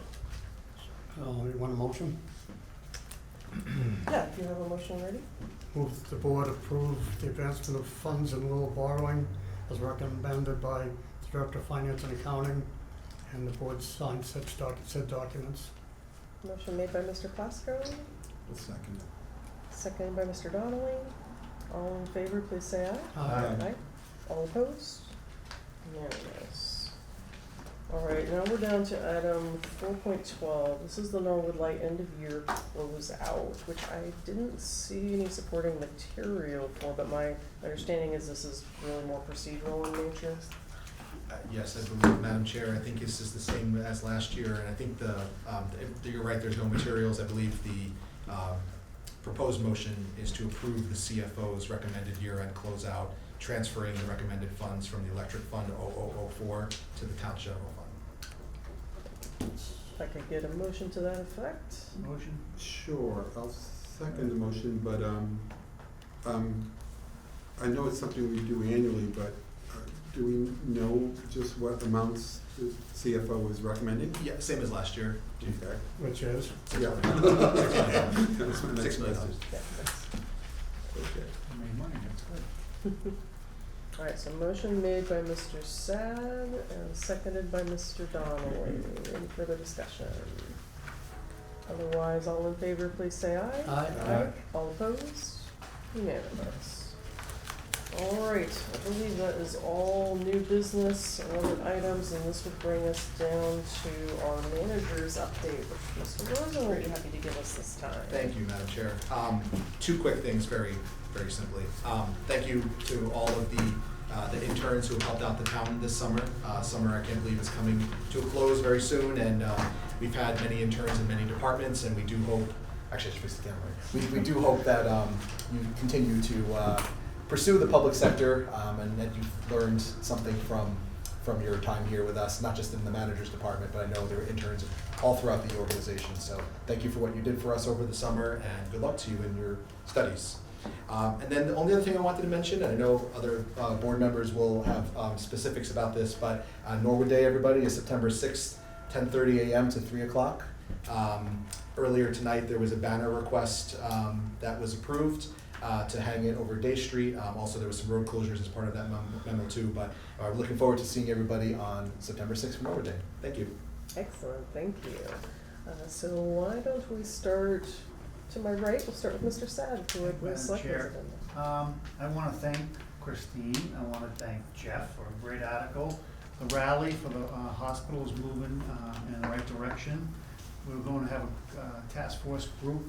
You want a motion? Yeah, if you have a motion ready. Move the board approve the advancement of funds in lieu of borrowing as recommended by the Director of Finance and Accounting, and the board sign said documents. Motion made by Mr. Plasko, A second. seconded by Mr. Donnelly. All in favor, please say aye. Aye. All opposed? Unanimous. All right, now we're down to item 4.12. This is the Norwood Light end of year closeout, which I didn't see any supporting material for, but my understanding is this is really more procedural in nature. Yes, I believe, Madam Chair, I think this is the same as last year, and I think you're right, there's no materials. I believe the proposed motion is to approve the CFO's recommended year-end closeout, transferring the recommended funds from the electric fund 0004 to the town's general fund. If I could get a motion to that effect. Motion? Sure, I'll second the motion, but I know it's something we do annually, but do we know just what amounts the CFO is recommending? Yeah, same as last year. Okay. Which is? Yeah. $6 million. Yeah, that's okay. Made money, that's good. All right, so motion made by Mr. Sad and seconded by Mr. Donnelly. Any further discussion? Otherwise, all in favor, please say aye. Aye. All opposed? Unanimous. All right, I believe that is all new business and other items, and this would bring us down to our manager's update, which Mr. Rosen will be happy to give us this time. Thank you, Madam Chair. Two quick things, very simply. Thank you to all of the interns who have helped out the town this summer. Summer, I can't believe, is coming to a close very soon, and we've had many interns in many departments, and we do hope, actually I should fix the camera. We do hope that you continue to pursue the public sector, and that you've learned something from your time here with us, not just in the manager's department, but I know there are interns all throughout the organization. So thank you for what you did for us over the summer, and good luck to you in your studies. And then the only other thing I wanted to mention, and I know other board members will have specifics about this, but Norwood Day, everybody, is September 6th, 10:30 a.m. to 3 o'clock. Earlier tonight, there was a banner request that was approved to hang it over Day Street. Also, there was some road closures as part of that memo too, but we're looking forward to seeing everybody on September 6th for Norwood Day. Thank you. Excellent, thank you. So why don't we start to my right? We'll start with Mr. Sad, who would Madam select his Chair, agenda. I want to thank Christine, I want to thank Jeff for a great article. The rally for the hospital is moving in the right direction. We're going to have a task force group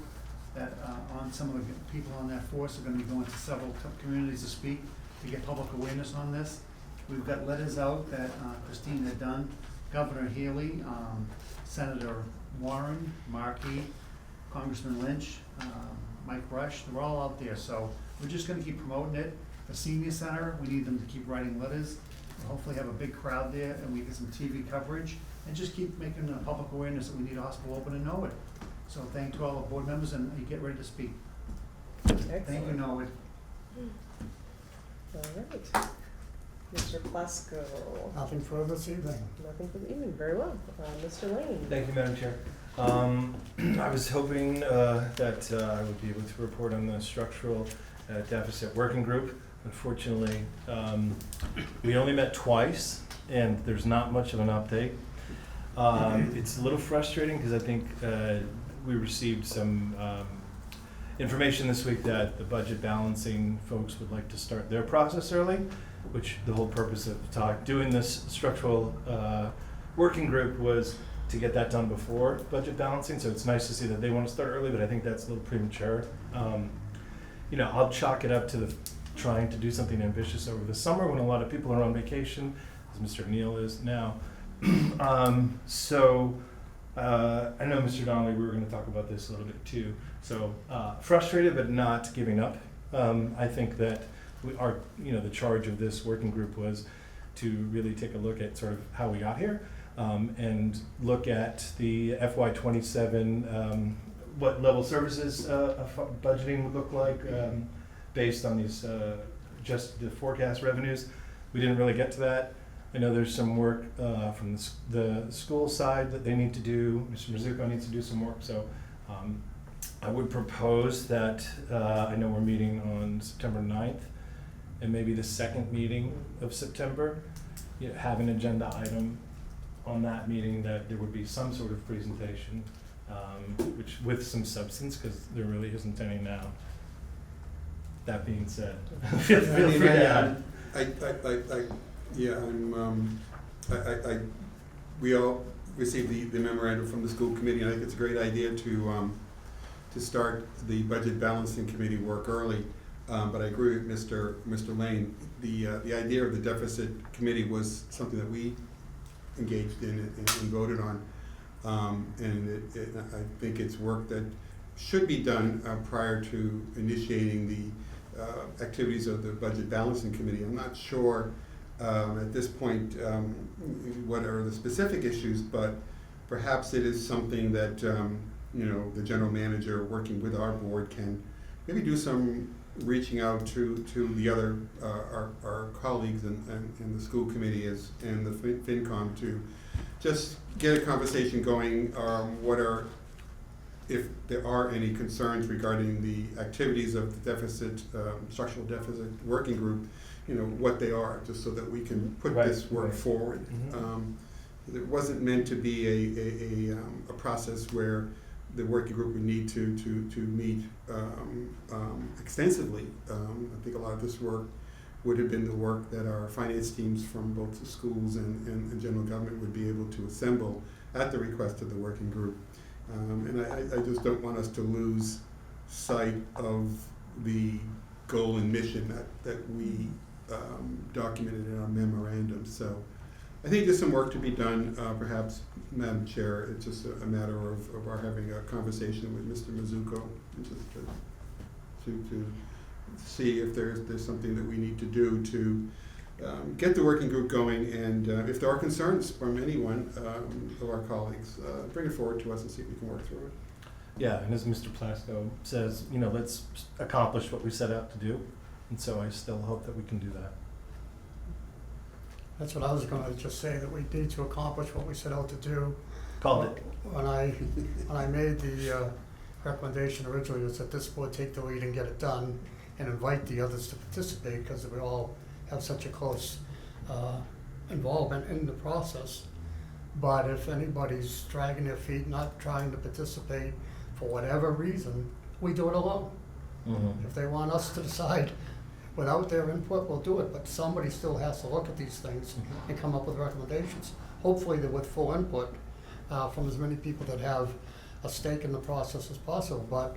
that on some of the people on that force are going to be going to several communities to speak to get public awareness on this. We've got letters out that Christine had done. Governor Healy, Senator Warren, Markey, Congressman Lynch, Mike Rush, they're all out there. So we're just going to keep promoting it. The senior center, we need them to keep writing letters. We'll hopefully have a big crowd there, and we get some TV coverage, and just keep making the public awareness that we need a hospital open in Norwood. So thank to all the board members, and you get ready to speak. Excellent. Thank you, Norwood. All right. Mr. Plasko. Nothing further this evening. Nothing for the evening. Very well. Mr. Lane. Thank you, Madam Chair. I was hoping that I would be able to report on the structural deficit working group. Unfortunately, we only met twice, and there's not much of an update. It's a little frustrating because I think we received some information this week that the budget balancing folks would like to start their process early, which the whole purpose of doing this structural working group was to get that done before budget balancing. So it's nice to see that they want to start early, but I think that's a little premature. I'll chalk it up to trying to do something ambitious over the summer when a lot of people are on vacation, as Mr. Neal is now. I know, Mr. Donnelly, we were going to talk about this a little bit too. So frustrated, but not giving up. I think that the charge of this working group was to really take a look at sort of how we got here, and look at the FY27, what level services budgeting would look like based on these just the forecast revenues. We didn't really get to that. I know there's some work from the school side that they need to do. Mr. Mizuko needs to do some work. So I would propose that, I know we're meeting on September 9th, and maybe the second meeting of September, have an agenda item on that meeting that there would be some sort of presentation, which with some substance, because there really isn't any now. That being said, feel free to add. We all received the memorandum from the school committee, and I think it's a great idea to start the budget balancing committee work early. But I agree with Mr. Lane. The idea of the deficit committee was something that we engaged in and voted on, and I think it's work that should be done prior to initiating the activities of the budget balancing committee. I'm not sure at this point what are the specific issues, but perhaps it is something that the general manager working with our board can maybe do some reaching out to the other our colleagues in the school committee and the FinCom to just get a conversation going. If there are any concerns regarding the activities of the structural deficit working group, what they are, just so that we can put this work forward. It wasn't meant to be a process where the working group would need to meet extensively. I think a lot of this work would have been the work that our finance teams from both the schools and general government would be able to assemble at the request of the working group. And I just don't want us to lose sight of the goal and mission that we documented in our memorandum. So I think there's some work to be done, perhaps, Madam Chair. It's just a matter of our having a conversation with Mr. Mizuko, just to see if there's something that we need to do to get the working group going, and if there are concerns from anyone of our colleagues, bring it forward to us and see if we can work through it. Yeah, and as Mr. Plasko says, let's accomplish what we set out to do, and so I still hope that we can do that. That's what I was gonna just say, that we need to accomplish what we set out to do. Called it. When I made the recommendation originally, was that this board take the lead and get it done and invite the others to participate, because we all have such a close involvement in the process. But if anybody's dragging their feet, not trying to participate for whatever reason, we do it alone. Mm-hmm. If they want us to decide without their input, we'll do it, but somebody still has to look at these things and come up with recommendations. Hopefully they're with full input from as many people that have a stake in the process as possible, but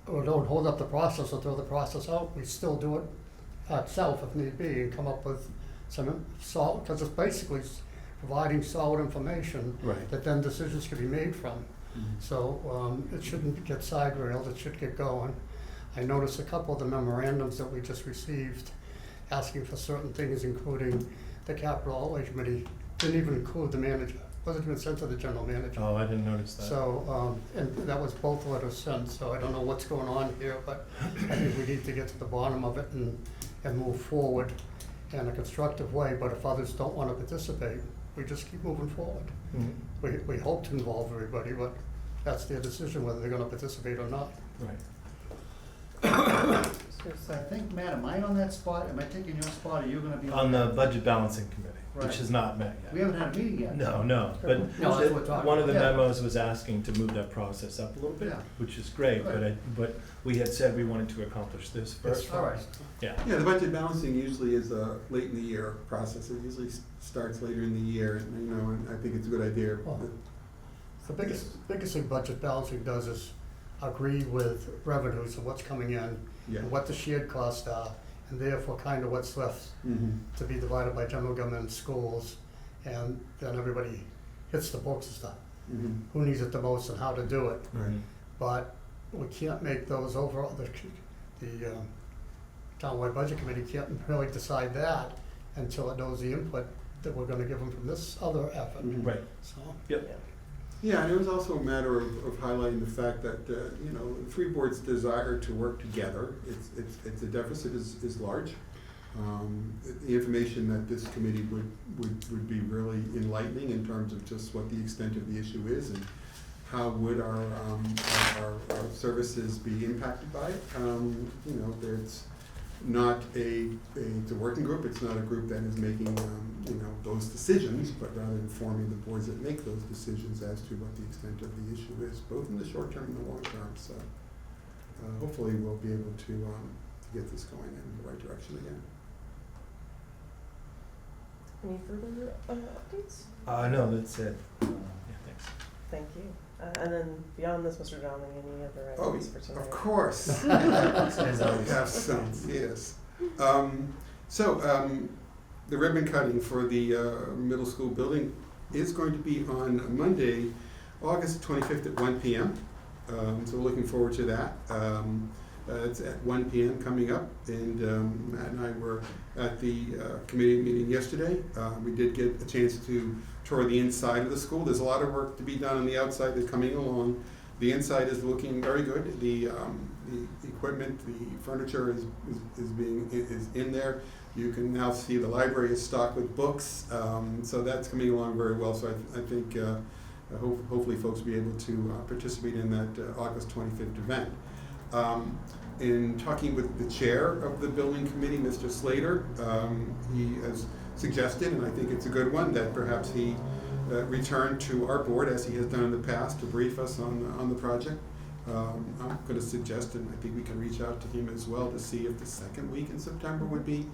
we don't hold up the process or throw the process out. We still do it itself if need be, and come up with some solid, because it's basically providing solid information Right. that then decisions can be made from. Mm-hmm. So it shouldn't get side railed, it should get going. I noticed a couple of the memorandums that we just received asking for certain things, including the capital outlay committee, didn't even include the manager, wasn't even sent to the general manager. Oh, I didn't notice that. So, and that was both letters sent, so I don't know what's going on here, but I think we need to get to the bottom of it and move forward in a constructive way. But if others don't want to participate, we just keep moving forward. Mm-hmm. We hope to involve everybody, but that's their decision whether they're going to participate or not. Right. I think, Matt, am I on that spot? Am I taking your spot, or are you gonna be On the budget balancing committee, Right. which has not met yet. We haven't had a meeting yet. No, but No, that's what we're talking one of the about. Yeah. memos was asking to move that process up a little bit, Yeah. which is great, Right. but we had said we wanted to accomplish this first. All right. Yeah. Yeah, the budget balancing usually is a late in the year process. It usually starts later in the year, and I think it's a good idea. Well, the biggest thing budget balancing does is agree with revenues of what's coming in, Yeah. and what the shared costs are, and therefore kind of what's left Mm-hmm. to be divided by general government and schools, and then everybody hits the books and stuff. Mm-hmm. Who needs it the most and how to do it. Right. But we can't make those overall, the townwide budget committee can't really decide that until it knows the input that we're gonna give them from this other effort. Mhm. Right. So, Yep. Yeah, and it was also a matter of highlighting the fact that, the three boards desire to work together. It's the deficit is large. The information that this committee would be really enlightening in terms of just what the extent of the issue is and how would our services be impacted by it. It's not it's a working group. It's not a group that is making those decisions, but rather informing the boards that make those decisions as to what the extent of the issue is, both in the short term and the long term. So hopefully we'll be able to get this going in the right direction again. Any further updates? No, that's it. Yeah, thanks. Thank you. And then beyond this, Mr. Dowling, any other Oh, items for tonight? of course. As always. Have some, yes. The ribbon cutting for the middle school building is going to be on Monday, August 25th at 1 p.m. So we're looking forward to that. It's at 1 p.m. coming up, and Matt and I were at the committee meeting yesterday. We did get a chance to tour the inside of the school. There's a lot of work to be done on the outside that's coming along. The inside is looking very good. The equipment, the furniture is in there. You can now see the library is stocked with books, so that's coming along very well. So I think hopefully folks will be able to participate in that August 25th event. in talking with the chair of the building committee, Mr. Slater, he has suggested, and I think it's a good one, that perhaps he return to our board, as he has done in the past, to brief us on the project. I'm going to suggest, and I think we can reach out to him as well, to see if the second week in September would be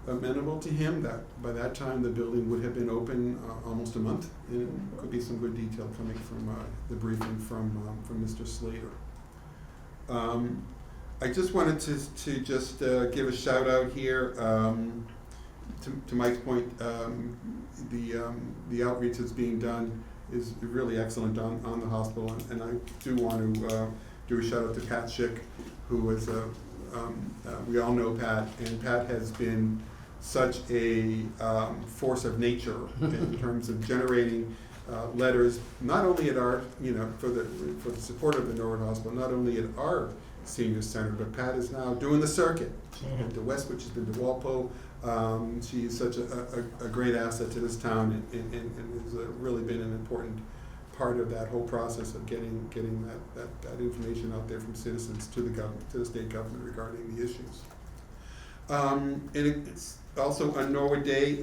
amenable to him. That by that time the building would have been open almost a month, and could be some good detail coming from the briefing from Mr. Slater. I just wanted to just give a shout out here to Mike's point. The outreach that's being done is really excellent on the hospital, and I do want to do a shout out to Pat Schick, who was we all know Pat, and Pat has been such a force of nature in terms of generating letters, not only at our, for the support of the Norwood Hospital, not only at our senior center, but Pat is now doing the circuit. She's been to Westwood, she's been to Walpole. She is such a great asset to this town, and has really been an important part of that whole process of getting that information out there from citizens to the government, to the state government regarding the issues. And it's also on Norwood Day,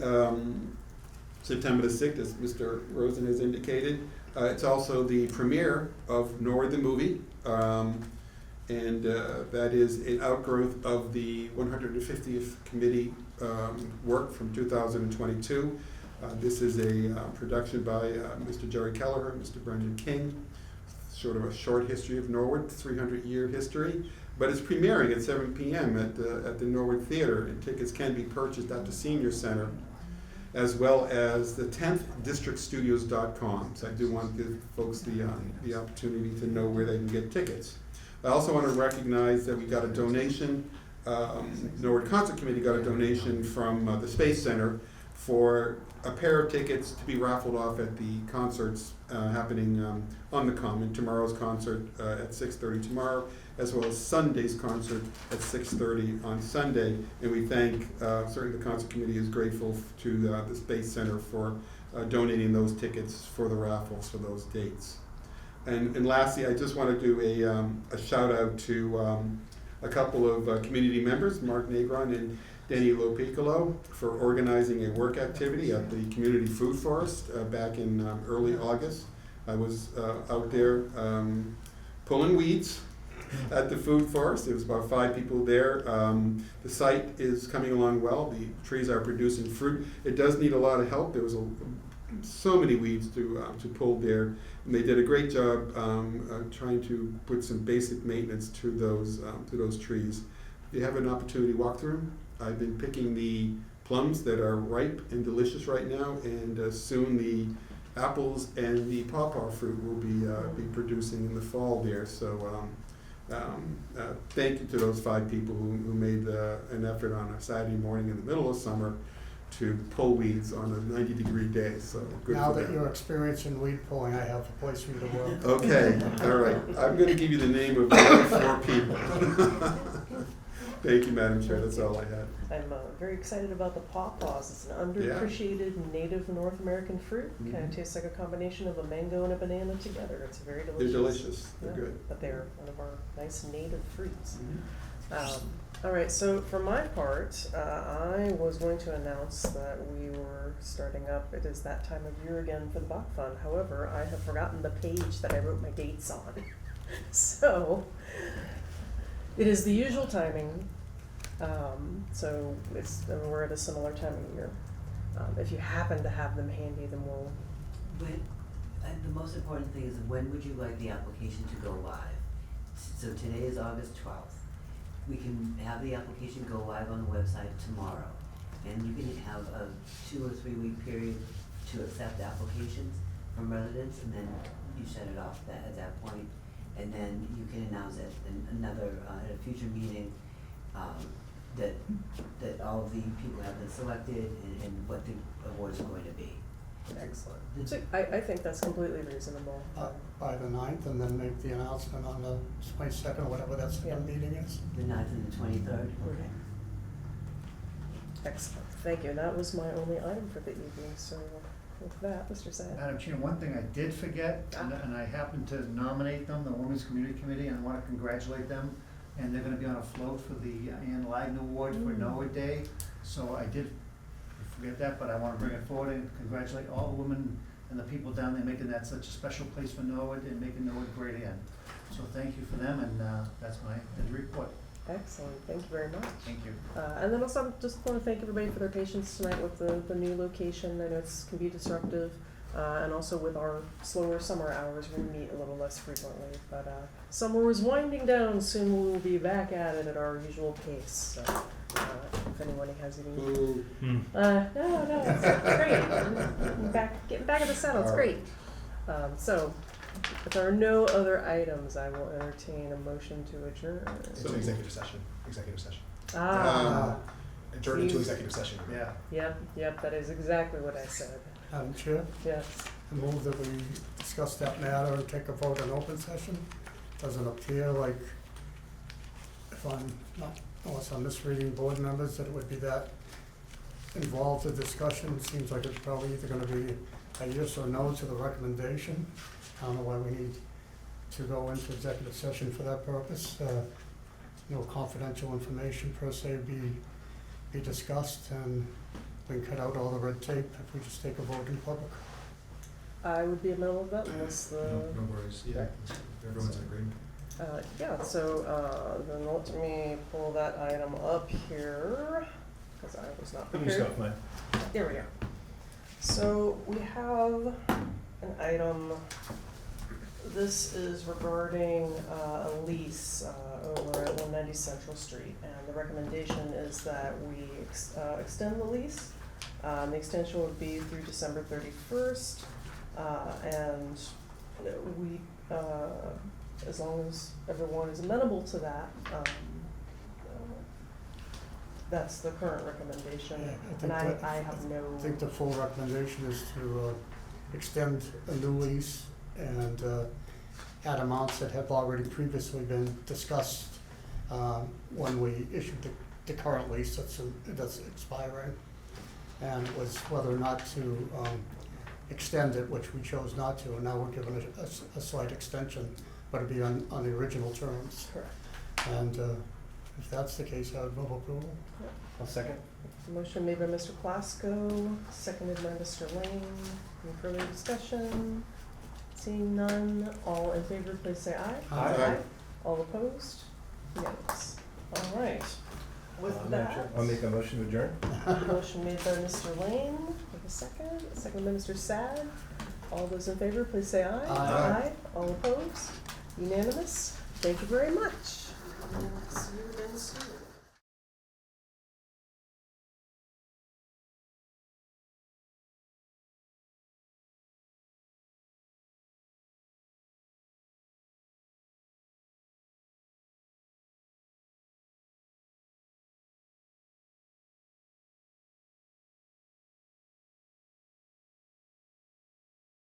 September the 6th, as Mr. Rosen has indicated. It's also the premiere of Norwood the movie, and that is an outgrowth of the 150th committee work from 2022. This is a production by Mr. Jerry Kelleher and Mr. Brendan King, sort of a short history of Norwood, 300-year history. But it's premiering at 7 p.m. at the Norwood Theater, and tickets can be purchased at the Senior Center, as well as the 10th districtstudios.com. So I do want to give folks the opportunity to know where they can get tickets. I also want to recognize that we got a donation, Norwood Concert Committee got a donation from the Space Center for a pair of tickets to be raffled off at the concerts happening on the Common. Tomorrow's concert at 6:30 tomorrow, as well as Sunday's concert at 6:30 on Sunday. And we thank, certainly the Concert Committee is grateful to the Space Center for donating those tickets for the raffles for those dates. And lastly, I just want to do a shout out to a couple of community members, Mark Negron and Danny Lopiccolo, for organizing a work activity at the Community Food Forest back in early August. I was out there pulling weeds at the food forest. There was about 5 people there. The site is coming along well. The trees are producing fruit. It does need a lot of help. There was so many weeds to pull there, and they did a great job trying to put some basic maintenance to those trees. If you have an opportunity to walk through them, I've been picking the plums that are ripe and delicious right now, and soon the apples and the pawpaw fruit will be producing in the fall there. So thank you to those 5 people who made an effort on a Saturday morning in the middle of summer to pull weeds on a 90-degree day. So good Now for that them. you're experiencing weed pulling, I have a place for you to work. Okay, all right. I'm going to give you the name of the 4 people. Thank you, Madam Chair. That's all I had. I'm very excited about the pawpaws. It's an underappreciated native North American fruit. Kind of tastes like a combination of a mango and a banana together. It's very delicious. They're delicious. They're Yeah, good. but they're one of our nice native fruits. All right, so for my part, I was going to announce that we were starting up, it is that time of year again for the Bach Fund. However, I have forgotten the page that I wrote my dates on. So, it is the usual timing, so we're at a similar time of year. If you happen to have them handy, then we'll. The most important thing is, when would you like the application to go live? So today is August 12th. We can have the application go live on the website tomorrow, and you can have a 2 or 3 week period to accept applications from residents, and then you set it off at that point, and then you can announce at at a future meeting that all of the people have been selected and what the award is going to be. Excellent. So I think that's completely reasonable. By the 9th, and then make the announcement on the 22nd, or whatever that second meeting is. The 9th and the 23rd? Okay. Excellent. Thank you. That was my only item for the evening. So with that, Mr. Sad. Madam Chair, one thing I did forget, and I happened to nominate them, the Women's Community Committee, and I want to congratulate them and they're gonna be on a float for the Ann Lagna Award for Norwood Day. So I did forget that, but I wanna bring it forward and congratulate all the women and the people down there making that such a special place for Norwood and making Norwood great again. So thank you for them, and that's my end report. Excellent, thank you very much. Thank you. And then also, I just want to thank everybody for their patience tonight with the new location. I know it can be disruptive, and also with our slower summer hours, we meet a little less frequently. But summer is winding down. Soon we will be back at it at our usual pace. So, if anyone has any, Ooh. no, it's great. Getting back in the saddle. It's great. So, if there are no other items, I will entertain a motion to adjourn. Into executive session. Executive session. Adjourn into See? executive session. Yeah. Yep, that is exactly what I said. Madam Chair, Yes. I move that we discuss that matter and take a vote in open session. Doesn't appear like, if I'm not, unless I'm misreading board members, that it would be that involved in discussion. Seems like it's probably either gonna be a yes or no to the recommendation. I don't know why we need to go into executive session for that purpose. No confidential information per se be discussed, and we can cut out all the red tape if we just take a vote in public. I would be amenable to that unless the. No worries. Yeah, everyone's in agreement. Yeah, so then let me pull that item up here, because I was not Give prepared. yourself mine. There we go. So we have an item, this is regarding a lease over at 190 Central Street. And the recommendation is that we extend the lease. The extension would be through December 31st. And we, as long as everyone is amenable to that, that's the current recommendation. Yeah, And think I have no. I think the full recommendation is to extend a new lease and add amounts that have already previously been discussed when we issued the current lease that's expiring. And it was whether or not to extend it, which we chose not to, and now we're given a slight extension, but it'd be on the original terms. Correct. And if that's the case, I would move approval. I'll second. Motion made by Mr. Plasko, seconded by Mr. Lane. Any further discussion? Seeing none, all in favor, please say aye. Aye. All opposed? Yes. All right. With Madam that, Chair, I'll make a motion to adjourn. motion made by Mr. Lane, with a second by Mr. Sad. All those in favor, please say aye. Aye. All opposed? Unanimous? Thank you very much. And see you again soon.